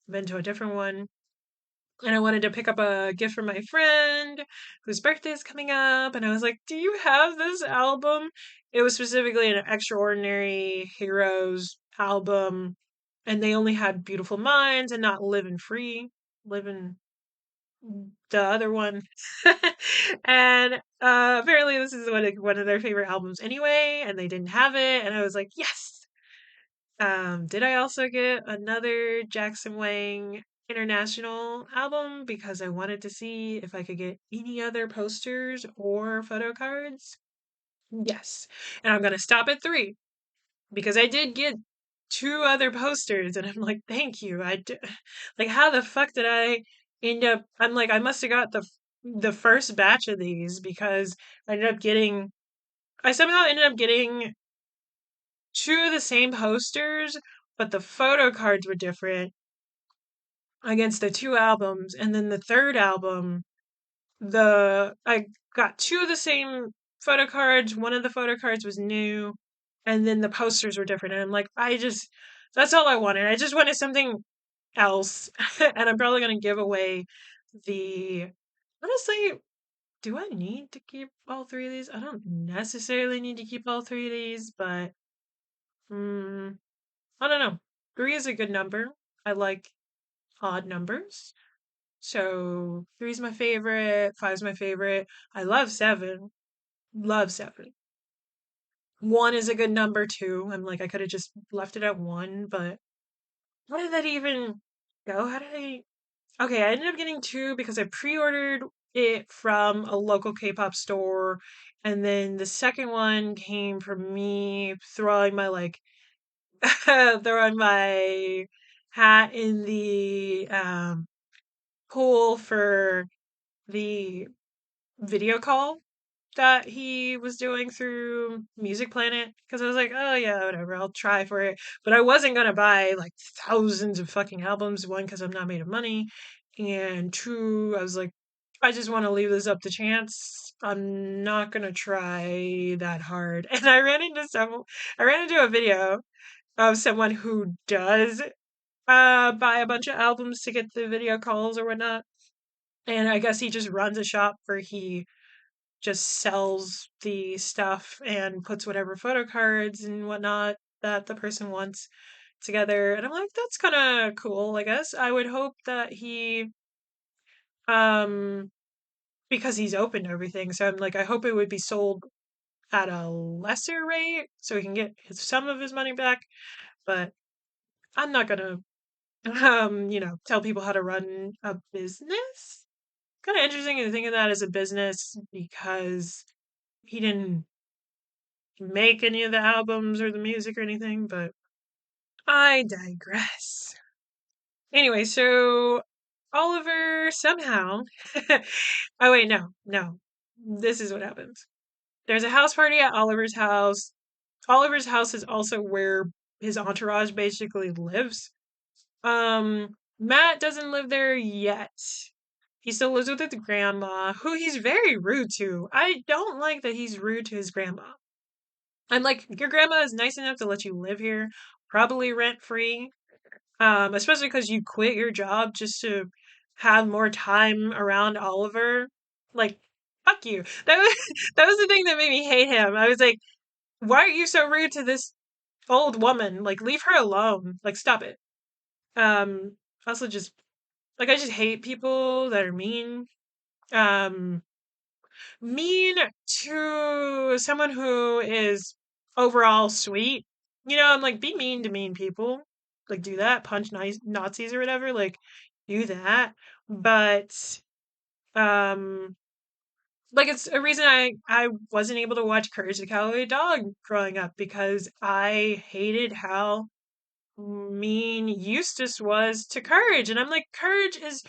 been to a different one. And I wanted to pick up a gift for my friend whose birthday is coming up. And I was like, do you have this album? It was specifically an Extraordinary Heroes album. And they only had Beautiful Minds and not Living Free. Living the other one. And apparently this is one of their favorite albums anyway, and they didn't have it, and I was like, yes. Did I also get another Jackson Wang International album because I wanted to see if I could get any other posters or photo cards? Yes. And I'm gonna stop at 3 because I did get 2 other posters, and I'm like, thank you. Like, how the fuck did I end up? I'm like, I must have got the first batch of these because I ended up getting. I somehow ended up getting two of the same posters, but the photo cards were different against the two albums. And then the third album, the I got two of the same photo cards. One of the photo cards was new, and then the posters were different. And I'm like, that's all I wanted. I just wanted something else. And I'm probably gonna give away the honestly, do I need to keep all three of these? I don't necessarily need to keep all three of these, but mm, I don't know. Three is a good number. I like odd numbers. So three's my favorite, five's my favorite. I love seven. Love seven. One is a good number too. I'm like, I could have just left it at one, but how did that even go? How did I? Okay, I ended up getting two because I pre-ordered it from a local K-pop store, and then the second one came from me throwing my like throwing my hat in the pool for the video call that he was doing through Music Planet because I was like, oh yeah, whatever, I'll try for it. But I wasn't gonna buy like thousands of fucking albums. One, because I'm not made of money, and two, I was like, I just want to leave this up to chance. I'm not gonna try that hard. And I ran into a video of someone who does buy a bunch of albums to get the video calls or whatnot. And I guess he just runs a shop where he just sells the stuff and puts whatever photo cards and whatnot that the person wants together. And I'm like, that's kind of cool, I guess. I would hope that um, because he's open to everything. So I'm like, I hope it would be sold at a lesser rate so he can get some of his money back. But I'm not gonna, tell people how to run a business. Kind of interesting to think of that as a business because he didn't make any of the albums or the music or anything, but I digress. Anyway, so Oliver somehow. Oh, wait, no, no. This is what happens. There's a house party at Oliver's house. Oliver's house is also where his entourage basically lives. Matt doesn't live there yet. He still lives with his grandma, who he's very rude to. I don't like that he's rude to his grandma. I'm like, your grandma is nice enough to let you live here, probably rent free. Especially because you quit your job just to have more time around Oliver. Like, fuck you. That was that was the thing that made me hate him. I was like, why are you so rude to this old woman? Like, leave her alone. Like, stop it. Um, also just like I just hate people that are mean. Um, mean to someone who is overall sweet. I'm like, be mean to mean people. Like, do that, punch nice Nazis or whatever. Like, do that. But, um, like, it's a reason I wasn't able to watch Courage the Cowardly Dog growing up because I hated how mean Eustace was to Courage. And I'm like, Courage is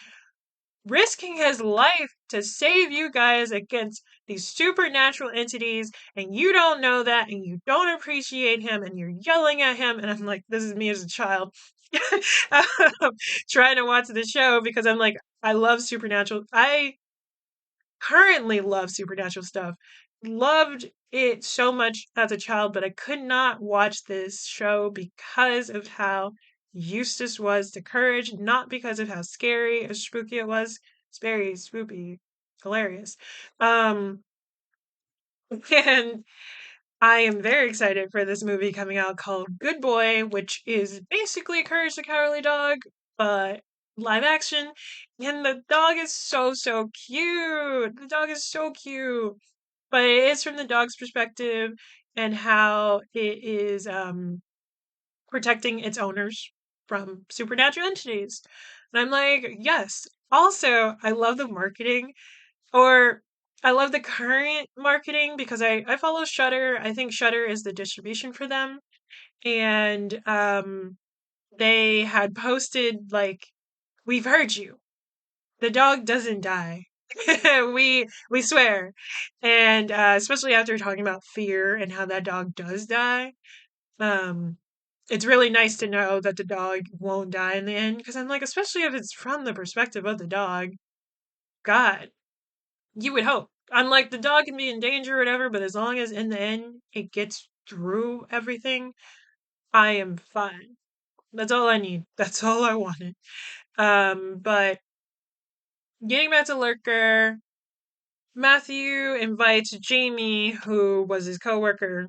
risking his life to save you guys against these supernatural entities, and you don't know that, and you don't appreciate him, and you're yelling at him. And I'm like, this is me as a child trying to watch the show because I'm like, I love supernatural. I currently love supernatural stuff. Loved it so much as a child, but I could not watch this show because of how Eustace was to Courage, not because of how scary or spooky it was. It's very spoopy, hilarious. Um, and I am very excited for this movie coming out called Good Boy, which is basically Courage the Cowardly Dog, but live action. And the dog is so, so cute. The dog is so cute. But it is from the dog's perspective and how it is protecting its owners from supernatural entities. And I'm like, yes. Also, I love the marketing or I love the current marketing because I follow Shutter. I think Shutter is the distribution for them. And they had posted like, we've heard you. The dog doesn't die. We swear. And especially after talking about fear and how that dog does die. Um, it's really nice to know that the dog won't die in the end because I'm like, especially if it's from the perspective of the dog, God, you would hope. I'm like, the dog can be in danger or whatever, but as long as in the end it gets through everything, I am fine. That's all I need. That's all I wanted. But getting back to Lurker, Matthew invites Jamie, who was his coworker.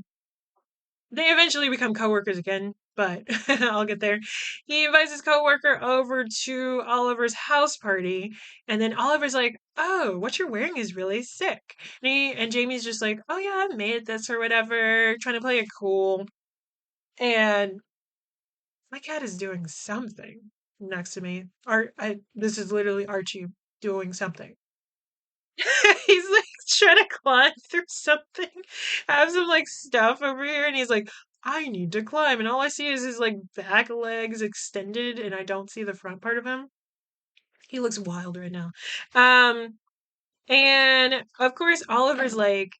They eventually become coworkers again, but I'll get there. He invites his coworker over to Oliver's house party, and then Oliver's like, "Oh, what you're wearing is really sick." And Jamie's just like, "Oh yeah, I made this or whatever," trying to play it cool. And my cat is doing something next to me. This is literally Archie doing something. He's like trying to climb through something. I have some like stuff over here, and he's like, I need to climb. And all I see is his like back legs extended, and I don't see the front part of him. He looks wild right now. Um, and of course, Oliver's like,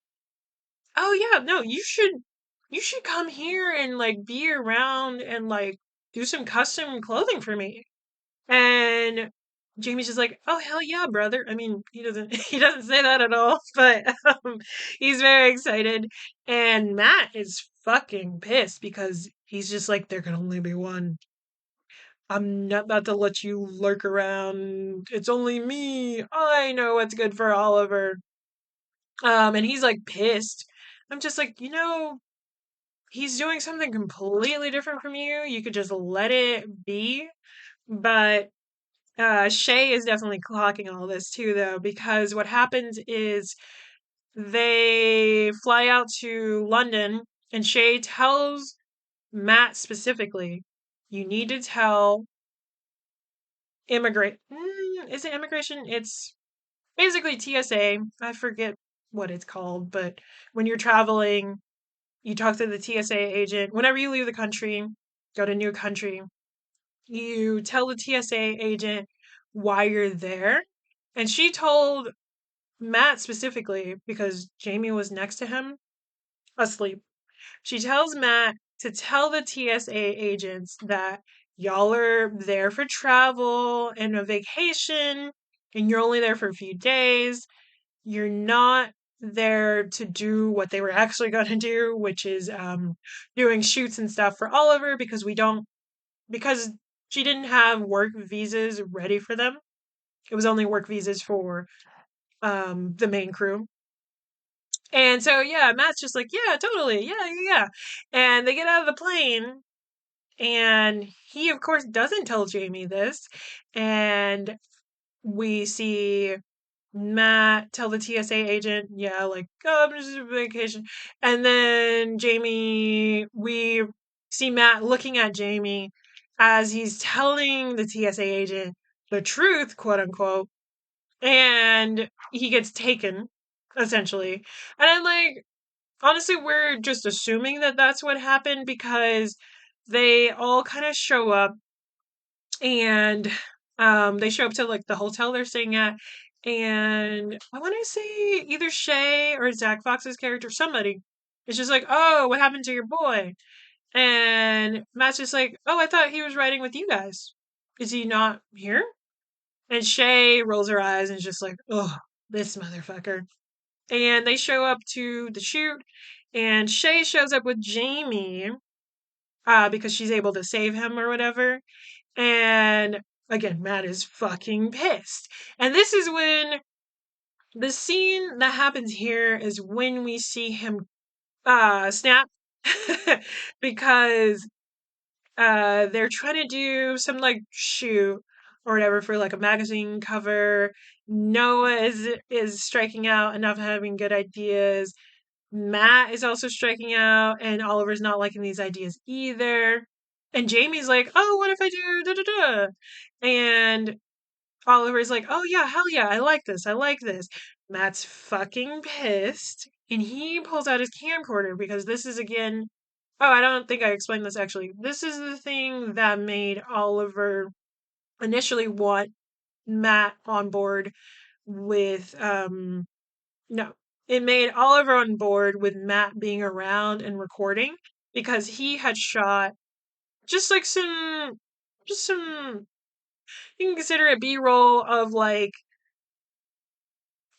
oh yeah, no, you should come here and like be around and like do some custom clothing for me. And Jamie's just like, "Oh hell yeah, brother!" I mean, he doesn't he doesn't say that at all, but he's very excited. And Matt is fucking pissed because he's just like, "There can only be one. I'm not about to let you lurk around. It's only me. I know what's good for Oliver." And he's like pissed. I'm just like, he's doing something completely different from you. You could just let it be, but Shay is definitely clocking all this too, though, because what happens is they fly out to London, and Shay tells Matt specifically, "You need to tell immigrate. Is it immigration? It's basically TSA. I forget what it's called, but when you're traveling, you talk to the TSA agent. Whenever you leave the country, go to a new country, you tell the TSA agent why you're there." And she told Matt specifically, because Jamie was next to him, asleep. She tells Matt to tell the TSA agents that y'all are there for travel and a vacation, and you're only there for a few days. You're not there to do what they were actually going to do, which is doing shoots and stuff for Oliver because she didn't have work visas ready for them. It was only work visas for the main crew. And so yeah, Matt's just like, yeah, totally, yeah, yeah, yeah. And they get out of the plane, and he of course doesn't tell Jamie this, and we see Matt tell the TSA agent, yeah, like, oh, I'm just on vacation. And then we see Matt looking at Jamie as he's telling the TSA agent the truth, quote unquote, and he gets taken, essentially. And I'm like, honestly, we're just assuming that that's what happened because they all kind of show up, and they show up to like the hotel they're staying at, and I want to say either Shay or Zach Fox's character, somebody, is just like, "Oh, what happened to your boy?" And Matt's just like, "Oh, I thought he was riding with you guys. Is he not here?" And Shay rolls her eyes and is just like, "Oh, this motherfucker." And they show up to the shoot, and Shay shows up with Jamie because she's able to save him or whatever. And again, Matt is fucking pissed. And this is when the scene that happens here is when we see him snap because they're trying to do some like shoot or whatever for like a magazine cover. Noah is striking out and not having good ideas. Matt is also striking out, and Oliver's not liking these ideas either. And Jamie's like, "Oh, what if I do da da da?" And Oliver's like, "Oh yeah, hell yeah, I like this. I like this." Matt's fucking pissed, and he pulls out his camcorder because this is again. Oh, I don't think I explained this actually. This is the thing that made Oliver initially want Matt on board with no. It made Oliver on board with Matt being around and recording because he had shot just like some, you can consider it B-roll of like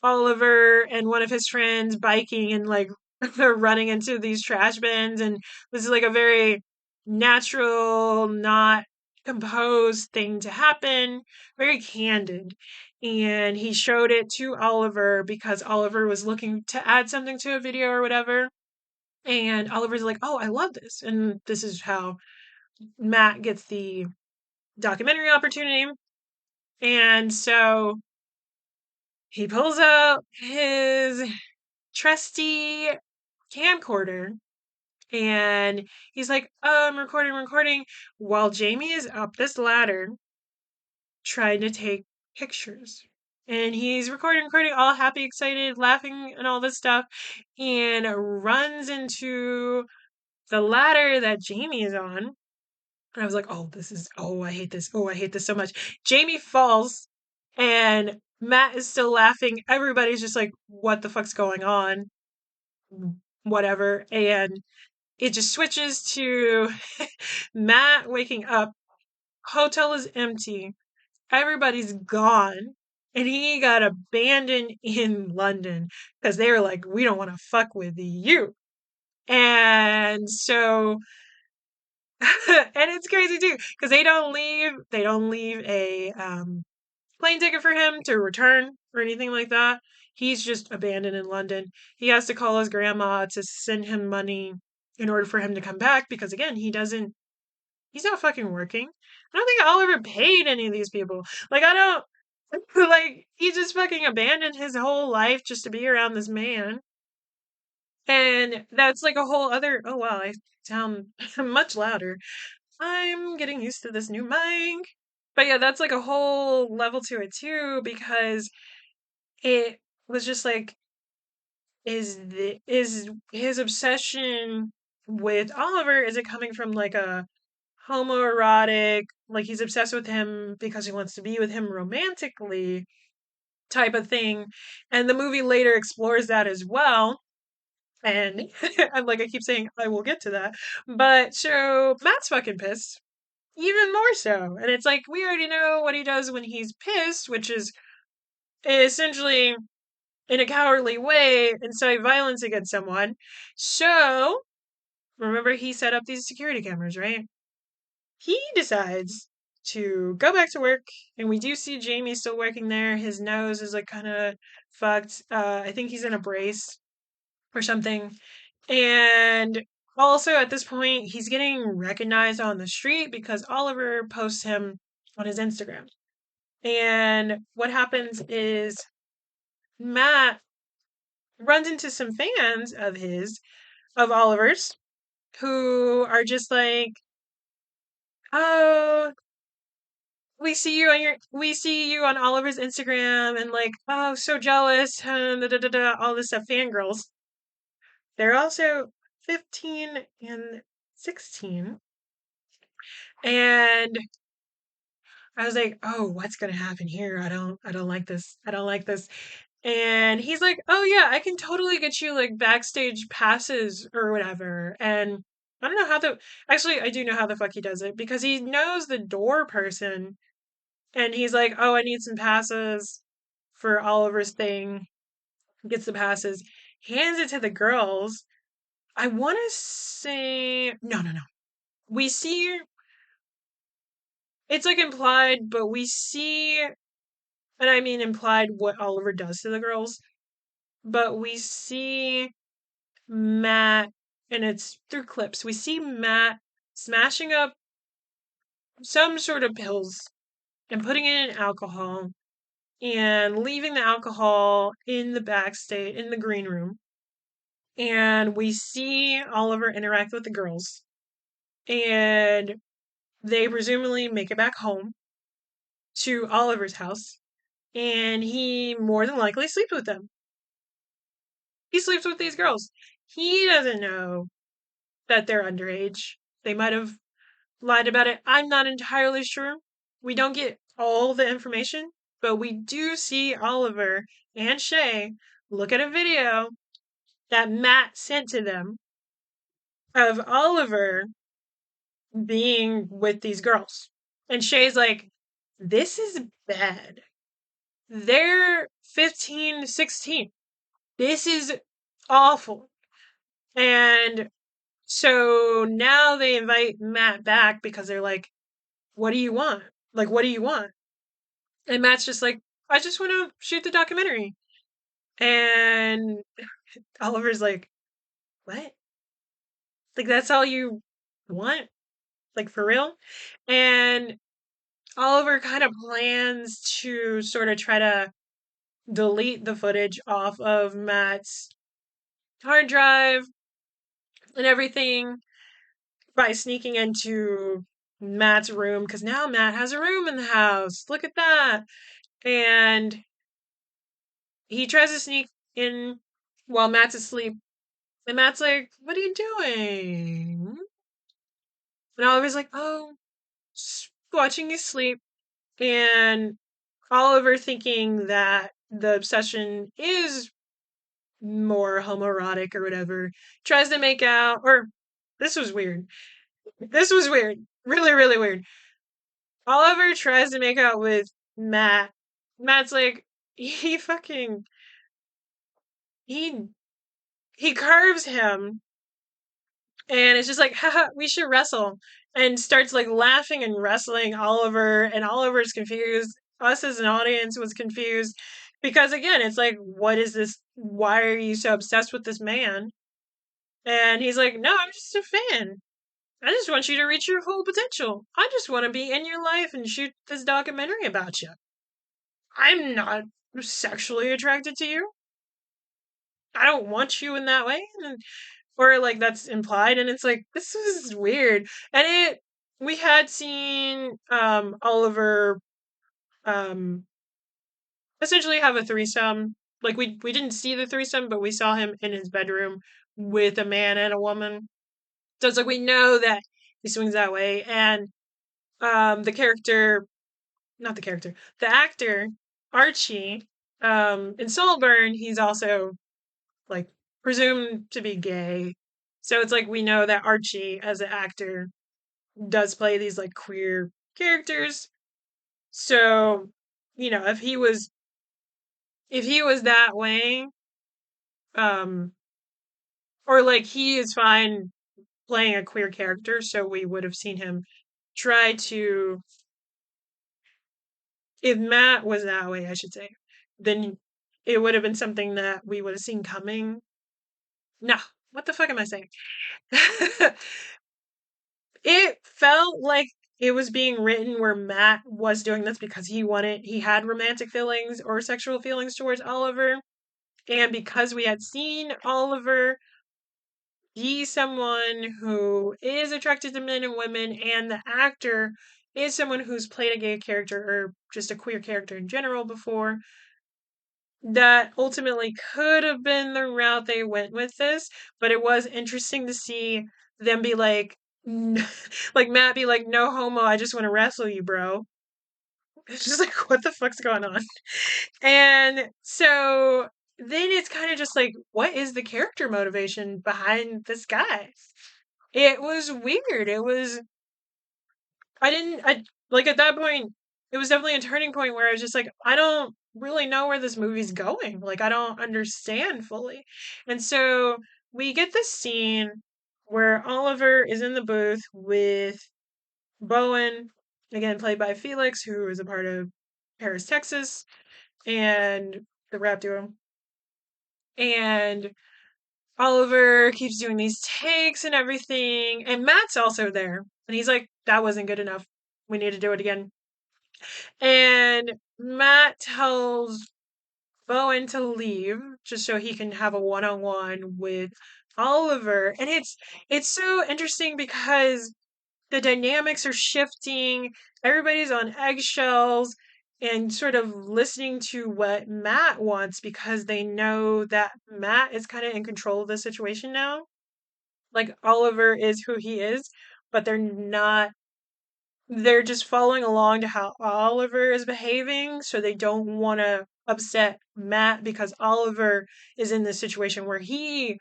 Oliver and one of his friends biking and like they're running into these trash bins. And this is like a very natural, not composed thing to happen, very candid. And he showed it to Oliver because Oliver was looking to add something to a video or whatever. And Oliver's like, oh, I love this. And this is how Matt gets the documentary opportunity. And so he pulls out his trusty camcorder and he's like, oh, I'm recording, while Jamie is up this ladder trying to take pictures. And he's recording, all happy, excited, laughing, and all this stuff, and runs into the ladder that Jamie is on. And I was like, oh, I hate this. Oh, I hate this so much. Jamie falls, and Matt is still laughing. Everybody's just like, what the fuck's going on? Whatever. And it just switches to Matt waking up. Hotel is empty. Everybody's gone. And he got abandoned in London because they were like, we don't want to fuck with you. And so, and it's crazy too because they don't leave a plane ticket for him to return or anything like that. He's just abandoned in London. He has to call his grandma to send him money in order for him to come back because again, he's not fucking working. I don't think Oliver paid any of these people. Like I don't like he just fucking abandoned his whole life just to be around this man. And that's like a whole other oh wow, I sound much louder. I'm getting used to this new mic. But yeah, that's like a whole level to it too, because it was just like, is his obsession with Oliver, is it coming from like a homoerotic, like he's obsessed with him because he wants to be with him romantically type of thing? And the movie later explores that as well. And I'm like, I keep saying I will get to that. But so Matt's fucking pissed even more so. And it's like, we already know what he does when he's pissed, which is essentially, in a cowardly way, incite violence against someone. So, remember, he set up these security cameras, right? He decides to go back to work, and we do see Jamie still working there. His nose is like kind of fucked. I think he's in a brace or something. And also at this point, he's getting recognized on the street because Oliver posts him on his Instagram. And what happens is Matt runs into some fans of Oliver's, who are just like, oh, we see you on Oliver's Instagram, and like, oh, so jealous, all this stuff, fangirls. They're also 15 and 16. And I was like, "Oh, what's gonna happen here? I don't like this. I don't like this." And he's like, "Oh yeah, I can totally get you like backstage passes or whatever." And I don't know how the actually I do know how the fuck he does it because he knows the door person, and he's like, "Oh, I need some passes for Oliver's thing." Gets the passes, hands it to the girls. I want to say no, no, no. We see it's like implied, but we see, and I mean implied, what Oliver does to the girls. But we see Matt, and it's through clips, we see Matt smashing up some sort of pills and putting it in alcohol and leaving the alcohol in the backstage, in the green room. And we see Oliver interact with the girls. And they presumably make it back home to Oliver's house. And he more than likely sleeps with them. He sleeps with these girls. He doesn't know that they're underage. They might have lied about it. I'm not entirely sure. We don't get all the information, but we do see Oliver and Shay look at a video that Matt sent to them of Oliver being with these girls. And Shay's like, this is bad. They're 15, 16. This is awful. And so now they invite Matt back because they're like, what do you want? Like, what do you want? And Matt's just like, I just want to shoot the documentary. And Oliver's like, what? Like, that's all you want? Like, for real? And Oliver kind of plans to sort of try to delete the footage off of Matt's hard drive and everything by sneaking into Matt's room because now Matt has a room in the house. Look at that. And he tries to sneak in while Matt's asleep. And Matt's like, what are you doing? And Oliver's like, oh, watching you sleep. And Oliver, thinking that the obsession is more homoerotic or whatever, tries to make out, or this was weird. This was weird. Really, really weird. Oliver tries to make out with Matt. Matt's like, he fucking, he, he carves him and it's just like, haha, we should wrestle. And starts like laughing and wrestling Oliver, and Oliver's confused. Us as an audience was confused because again, it's like, what is this? Why are you so obsessed with this man? And he's like, no, I'm just a fan. I just want you to reach your full potential. I just want to be in your life and shoot this documentary about you. I'm not sexually attracted to you. I don't want you in that way. And or like that's implied and it's like this is weird. And it we had seen Oliver um essentially have a threesome. Like we didn't see the threesome, but we saw him in his bedroom with a man and a woman. So it's like we know that he swings that way. And the character, not the character, the actor Archie, in Saltburn, he's also like presumed to be gay. So it's like we know that Archie as an actor does play these like queer characters. So, if he was that way, um or like he is fine playing a queer character, so we would have seen him try to, if Matt was that way, I should say, then it would have been something that we would have seen coming. No, what the fuck am I saying? It felt like it was being written where Matt was doing this because he had romantic feelings or sexual feelings towards Oliver. And because we had seen Oliver be someone who is attracted to men and women, and the actor is someone who's played a gay character or just a queer character in general before, that ultimately could have been the route they went with this. But it was interesting to see them be like, like Matt be like, no homo, I just want to wrestle you, bro. It's just like, what the fuck's going on? And so then it's kind of just like, what is the character motivation behind this guy? It was weird. I didn't, I, like at that point, it was definitely a turning point where I was just like, I don't really know where this movie's going. Like, I don't understand fully. And so we get this scene where Oliver is in the booth with Bowen, again played by Felix, who is a part of Paris, Texas, and the rap duo. And Oliver keeps doing these takes and everything, and Matt's also there. And he's like, that wasn't good enough. We need to do it again. And Matt tells Bowen to leave just so he can have a one-on-one with Oliver. And it's so interesting because the dynamics are shifting. Everybody's on eggshells and sort of listening to what Matt wants because they know that Matt is kind of in control of the situation now. Like Oliver is who he is, but they're just following along to how Oliver is behaving, so they don't want to upset Matt because Oliver is in this situation where he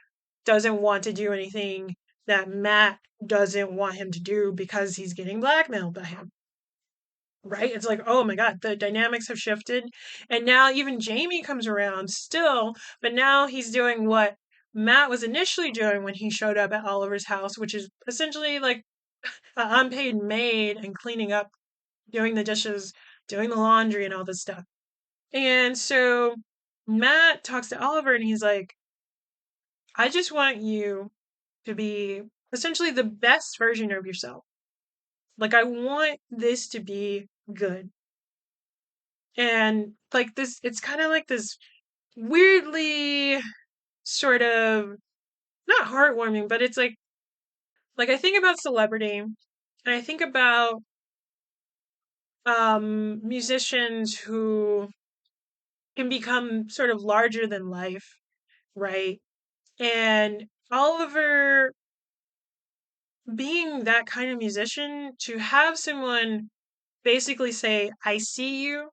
doesn't want to do anything that Matt doesn't want him to do because he's getting blackmailed by him. Right? It's like, oh my God, the dynamics have shifted. And now even Jamie comes around still, but now he's doing what Matt was initially doing when he showed up at Oliver's house, which is essentially like an unpaid maid and cleaning up, doing the dishes, doing the laundry, and all this stuff. And so Matt talks to Oliver and he's like, I just want you to be essentially the best version of yourself. Like, I want this to be good. And like this, it's kind of like this weirdly sort of not heartwarming, but it's like I think about celebrity and I think about musicians who can become sort of larger than life, right? And Oliver being that kind of musician, to have someone basically say, I see you,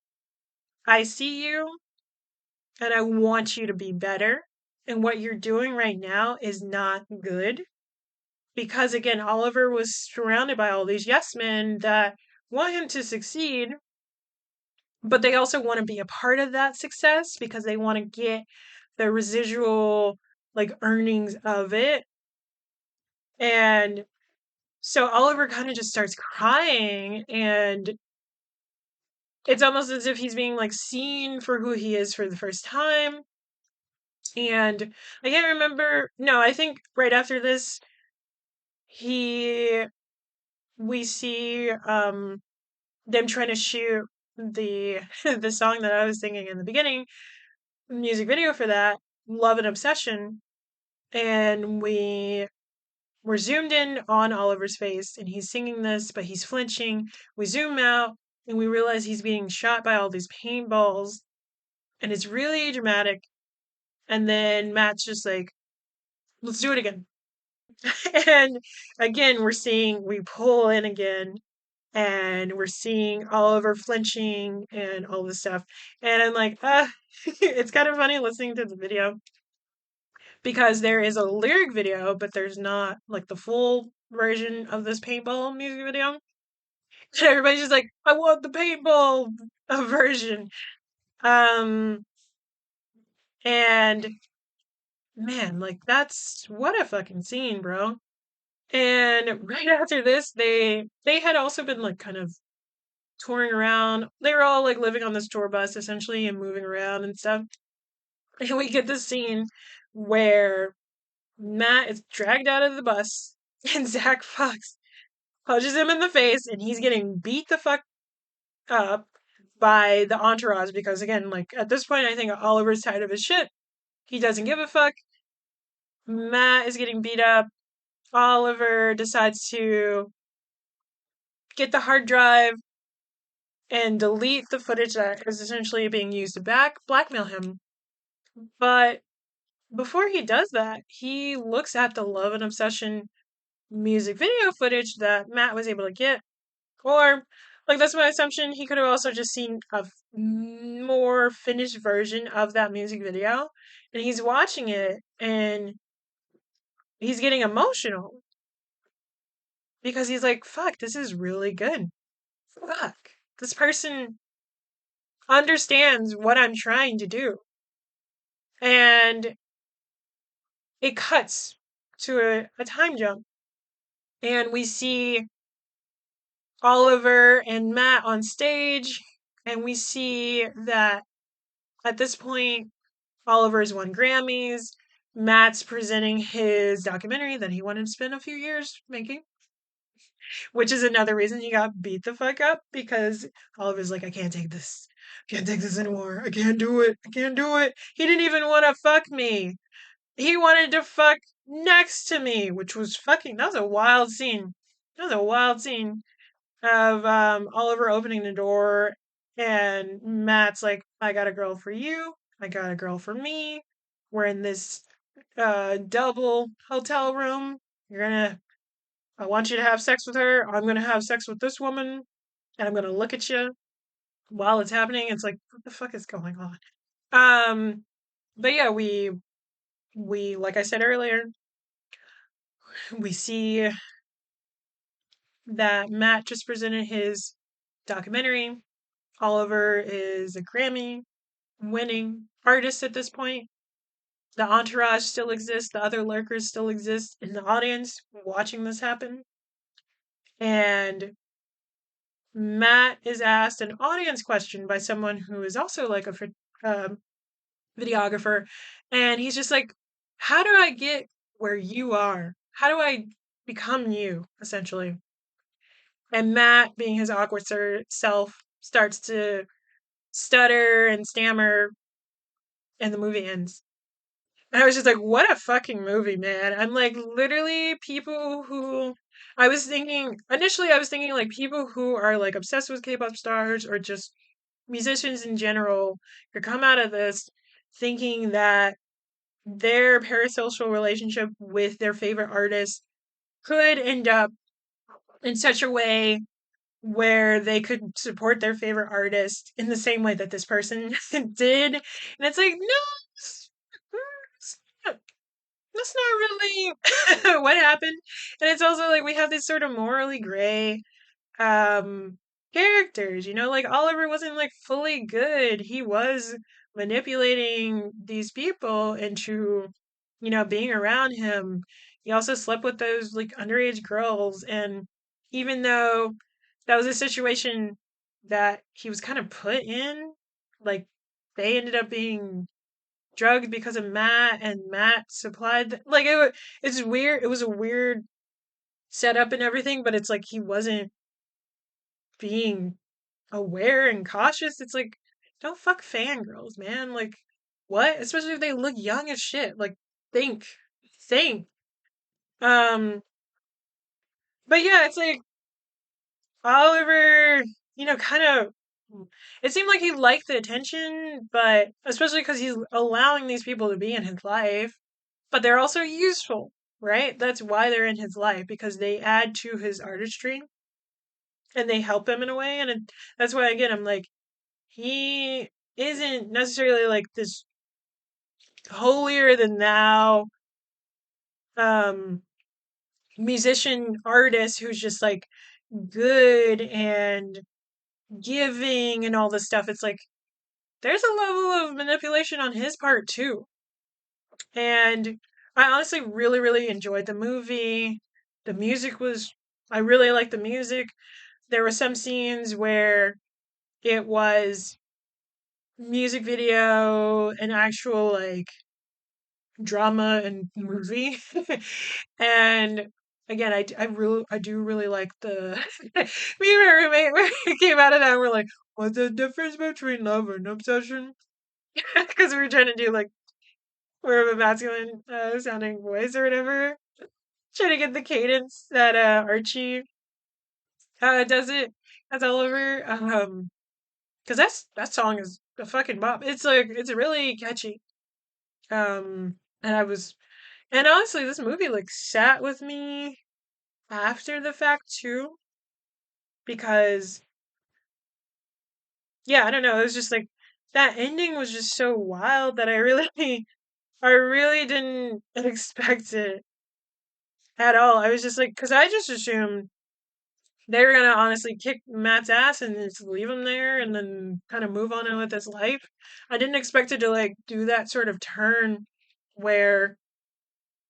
and I want you to be better. And what you're doing right now is not good. Because again, Oliver was surrounded by all these yes men that want him to succeed, but they also want to be a part of that success because they want to get the residual like earnings of it. And so Oliver kind of just starts crying, and it's almost as if he's being like seen for who he is for the first time. And I can't remember. No, I think right after this, he we see them trying to shoot the the song that I was singing in the beginning, music video for that, Love and Obsession, and we were zoomed in on Oliver's face and he's singing this, but he's flinching. We zoom out and we realize he's being shot by all these paintballs and it's really dramatic. And then Matt's just like, let's do it again. And again, we pull in again and we're seeing Oliver flinching and all this stuff. And I'm like, it's kind of funny listening to the video because there is a lyric video, but there's not like the full version of this paintball music video. And everybody's just like, I want the paintball version. Um, and man, like that's what a fucking scene, bro. And right after this, they had also been like kind of touring around. They were all like living on this tour bus essentially and moving around and stuff. And we get this scene where Matt is dragged out of the bus and Zach Fox punches him in the face and he's getting beat the fuck up by the entourage because again, like at this point I think Oliver's tired of his shit. He doesn't give a fuck. Matt is getting beat up. Oliver decides to get the hard drive and delete the footage that is essentially being used to blackmail him. But before he does that, he looks at the Love and Obsession music video footage that Matt was able to get. Or, like, that's my assumption. He could have also just seen a more finished version of that music video. And he's watching it and he's getting emotional because he's like, fuck, this is really good. Fuck. This person understands what I'm trying to do. And it cuts to a time jump. And we see Oliver and Matt on stage. And we see that at this point, Oliver's won Grammys. Matt's presenting his documentary that he wanted to spend a few years making, which is another reason he got beat the fuck up because Oliver's like, I can't take this. I can't take this anymore. I can't do it. I can't do it. He didn't even want to fuck me. He wanted to fuck next to me, which was fucking, that was a wild scene. That was a wild scene of Oliver opening the door and Matt's like, I got a girl for you. I got a girl for me. We're in this double hotel room. I want you to have sex with her. I'm gonna have sex with this woman and I'm gonna look at you while it's happening. It's like, what the fuck is going on? But yeah, we like I said earlier, we see that Matt just presented his documentary. Oliver is a Grammy winning artist at this point. The entourage still exists, the other lurkers still exist in the audience watching this happen. And Matt is asked an audience question by someone who is also like a um, videographer. And he's just like, how do I get where you are? How do I become you, essentially? And Matt, being his awkward self, starts to stutter and stammer, and the movie ends. And I was just like, what a fucking movie, man. I'm like, literally, people who. Initially, I was thinking like people who are like obsessed with K pop stars or just musicians in general could come out of this thinking that their parasocial relationship with their favorite artist could end up in such a way where they could support their favorite artist in the same way that this person did. And it's like, no, it's not, that's not really what happened. And it's also like we have this sort of morally gray um characters, like Oliver wasn't like fully good. He was manipulating these people into being around him. He also slept with those like underage girls, and even though that was a situation that he was kind of put in, like they ended up being drugged because of Matt, and Matt supplied like it's weird. It was a weird setup and everything, but it's like he wasn't being aware and cautious. It's like, don't fuck fangirls, man. Like, what? Especially if they look young as shit. Like, think, think. Um, but yeah, it's like Oliver, kind of. It seemed like he liked the attention, but especially because he's allowing these people to be in his life, but they're also useful, right? That's why they're in his life because they add to his artistry and they help him in a way. And that's why, again, I'm like, he isn't necessarily like this holier than thou um musician artist who's just like good and giving and all this stuff. It's like there's a level of manipulation on his part too. And I honestly really, really enjoyed the movie. The music was, I really liked the music. There were some scenes where it was music video, an actual like drama and movie. And again, I do really like the me and my roommate we came out of that and we're like, what's the difference between love and obsession? Because we were trying to do like more of a masculine sounding voice or whatever. Trying to get the cadence that Archie does it as Oliver. Because that song is a fucking bop. It's like it's really catchy. And I was and honestly, this movie like sat with me after the fact too, because yeah, I don't know, it was just like that ending was just so wild that I really I really didn't expect it at all. I was just like, because I just assumed they were gonna honestly kick Matt's ass and just leave him there and then kind of move on with his life. I didn't expect it to like do that sort of turn where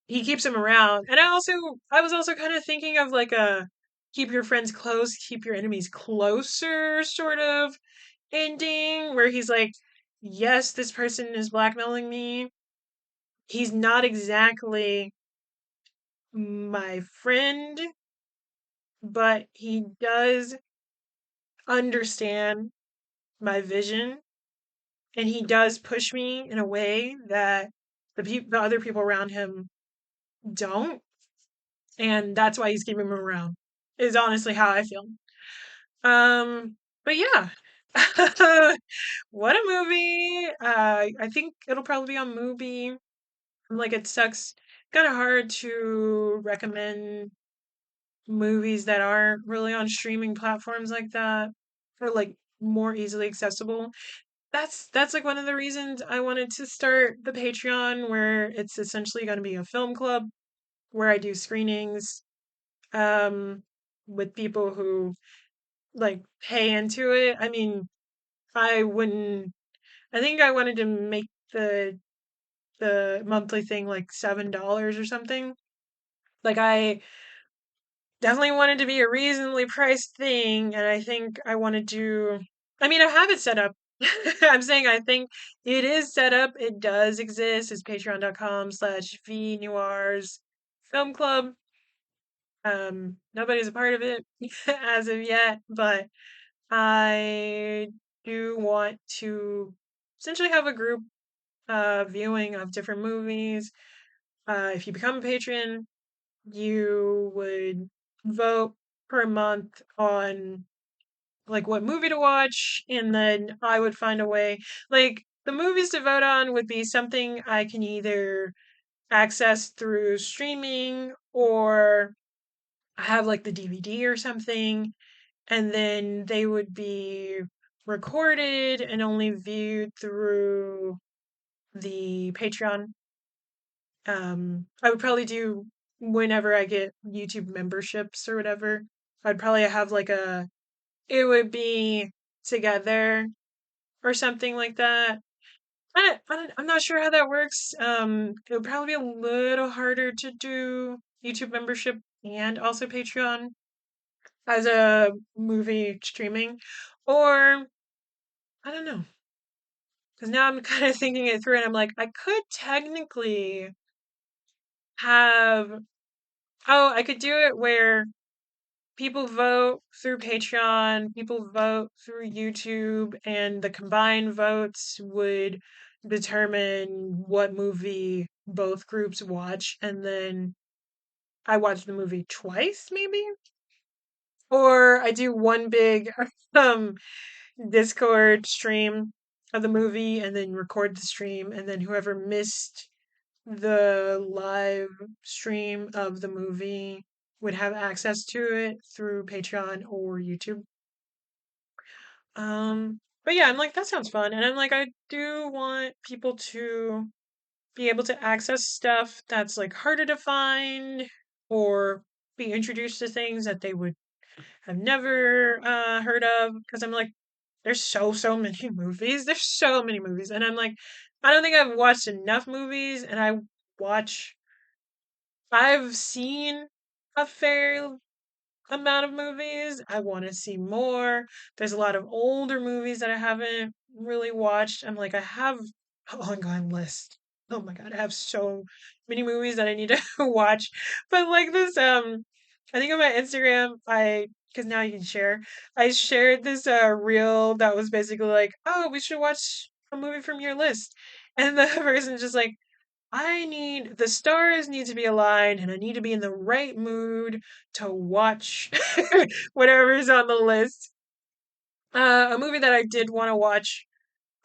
he keeps him around. And I was also kind of thinking of like a keep your friends close, keep your enemies closer sort of ending where he's like, yes, this person is blackmailing me. He's not exactly my friend, but he does understand my vision and he does push me in a way that the other people around him don't, and that's why he's keeping him around. Is honestly how I feel. But yeah. What a movie. I think it'll probably be on Movie. Like it sucks. Kind of hard to recommend movies that aren't really on streaming platforms like that or like more easily accessible. That's like one of the reasons I wanted to start the Patreon where it's essentially going to be a film club where I do screenings um with people who like pay into it. I mean, I wouldn't I think I wanted to make the monthly thing like $7 or something. Like I definitely wanted to be a reasonably priced thing, and I think I wanted to. I mean, I have it set up. I'm saying I think it is set up. It does exist. It's patreon.com/V Noirs Film Club. Nobody's a part of it as of yet, but I do want to essentially have a group viewing of different movies. If you become a patron, you would vote per month on like what movie to watch, and then I would find a way. Like the movies to vote on would be something I can either access through streaming or have like the DVD or something, and then they would be recorded and only viewed through the Patreon. I would probably do whenever I get YouTube memberships or whatever. I'd probably have like it would be together or something like that. I'm not sure how that works. It would probably be a little harder to do YouTube membership and also Patreon as a movie streaming, or I don't know. Because now I'm kind of thinking it through, and I'm like, I could technically have. Oh, I could do it where people vote through Patreon, people vote through YouTube, and the combined votes would determine what movie both groups watch, and then I watch the movie twice, maybe? Or I do one big um Discord stream of the movie and then record the stream, and then whoever missed the live stream of the movie would have access to it through Patreon or YouTube. But yeah, I'm like, that sounds fun. And I'm like, I do want people to be able to access stuff that's like harder to find or be introduced to things that they would have never heard of. Because I'm like, there's so many movies. There's so many movies. And I'm like, I don't think I've watched enough movies, and watch I've seen a fair amount of movies. I want to see more. There's a lot of older movies that I haven't really watched. I'm like, I have an ongoing list. Oh my God, I have so many movies that I need to watch. But like this, I think on my Instagram, because now you can share, I shared this reel that was basically like, oh, we should watch a movie from your list. And the person's just like, the stars need to be aligned and I need to be in the right mood to watch whatever's on the list. A movie that I did want to watch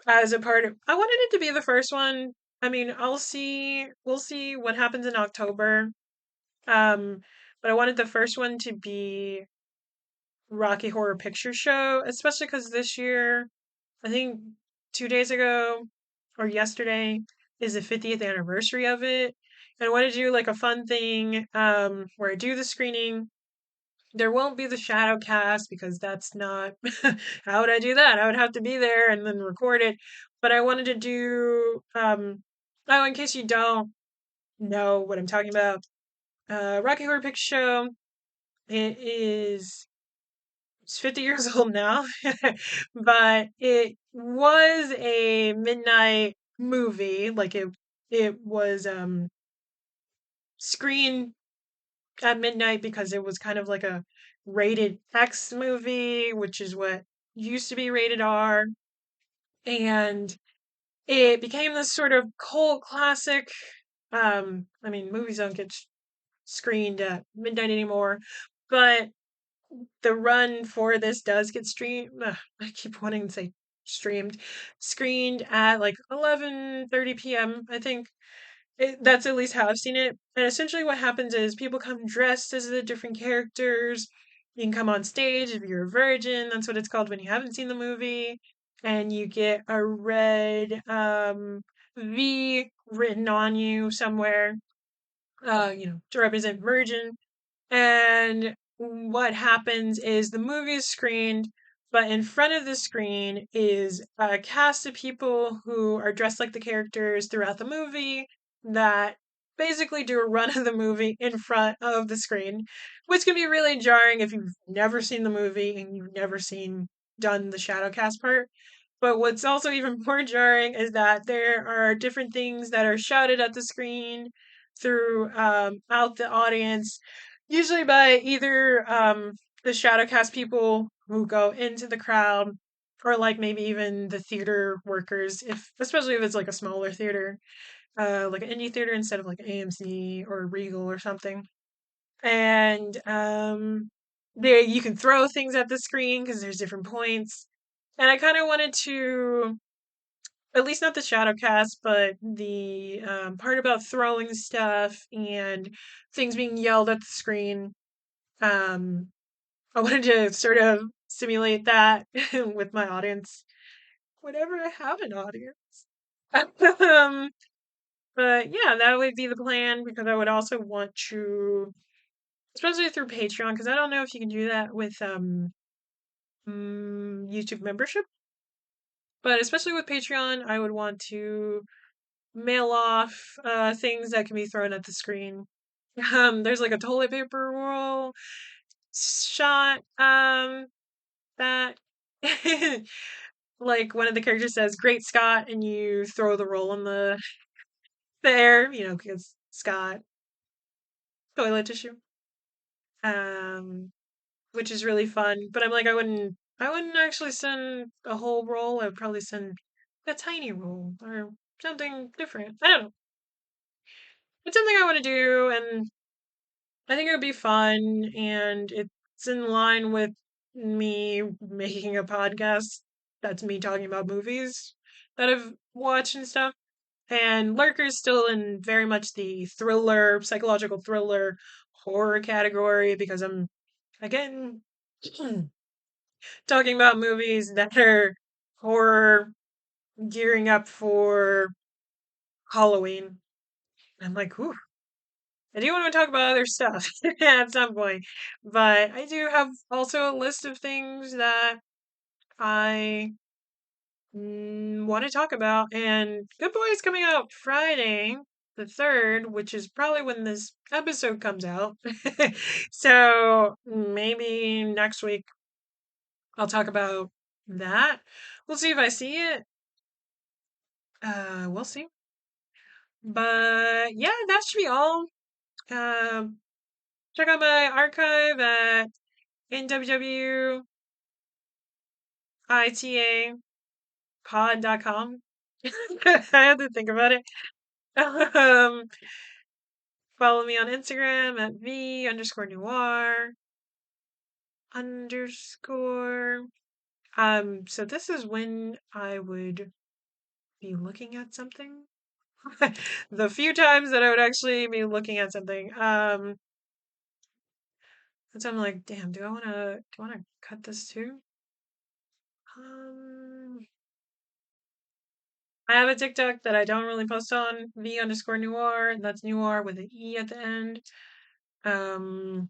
as a part of, I wanted it to be the first one. I mean, we'll see what happens in October. Um, but I wanted the first one to be Rocky Horror Picture Show, especially because this year, I think 2 days ago or yesterday is the 50th anniversary of it. And I want to do like a fun thing where I do the screening. There won't be the shadow cast because that's not how would I do that? I would have to be there and then record it. But I wanted to do oh, in case you don't know what I'm talking about, Rocky Horror Picture Show. It is it's 50 years old now, but it was a midnight movie. Like it was screened at midnight because it was kind of like a rated X movie, which is what used to be rated R. And it became this sort of cult classic. I mean, movies don't get screened at midnight anymore, but the run for this does get streamed. I keep wanting to say streamed, screened at like 11:30 p.m. I think that's at least how I've seen it. And essentially, what happens is people come dressed as the different characters. You can come on stage if you're a virgin. That's what it's called when you haven't seen the movie, and you get a red V written on you somewhere. to represent Virgin. And what happens is the movie is screened, but in front of the screen is a cast of people who are dressed like the characters throughout the movie that basically do a run of the movie in front of the screen, which can be really jarring if you've never seen the movie and you've never seen done the shadow cast part. But what's also even more jarring is that there are different things that are shouted at the screen through out the audience, usually by either the shadowcast people who go into the crowd, or like maybe even the theater workers, if especially if it's like a smaller theater, like an indie theater instead of like AMC or Regal or something. And there you can throw things at the screen because there's different points. And I kind of wanted to, at least not the shadow cast, but the part about throwing stuff and things being yelled at the screen. Um, I wanted to sort of simulate that with my audience whenever I have an audience. um, but yeah, that would be the plan because I would also want to, especially through Patreon, because I don't know if you can do that with YouTube membership, but especially with Patreon, I would want to mail off things that can be thrown at the screen. There's like a toilet paper roll shot that like one of the characters says "Great Scott" and you throw the roll in the air, because Scott toilet tissue. Um which is really fun, but I'm like I wouldn't actually send a whole roll. I would probably send a tiny roll or something different. I don't know. It's something I want to do, and I think it would be fun, and it's in line with me making a podcast. That's me talking about movies that I've watched and stuff. And Lurker's still in very much the thriller, psychological thriller, horror category because I'm, again, talking about movies that are horror gearing up for Halloween. I'm like, ooh, I do want to talk about other stuff at some point, but I do have also a list of things that I want to talk about. And Good Boy is coming out Friday the 3rd, which is probably when this episode comes out. So maybe next week I'll talk about that. We'll see if I see it. We'll see. But yeah, that should be all. Um, Check out my archive at NWWITA pod.com. I had to think about it. Um, Follow me on Instagram at V underscore noir underscore. So this is when I would be looking at something. The few times that I would actually be looking at something. And so I'm like, damn, do I wanna cut this too? Um, I have a TikTok that I don't really post on, V underscore noir, and that's noir with an E at the end. Um,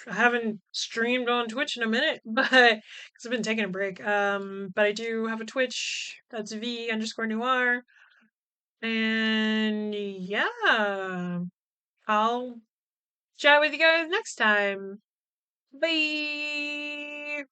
I haven't streamed on Twitch in a minute, but because I've been taking a break. But I do have a Twitch that's V underscore noir. And yeah, I'll chat with you guys next time. Bye.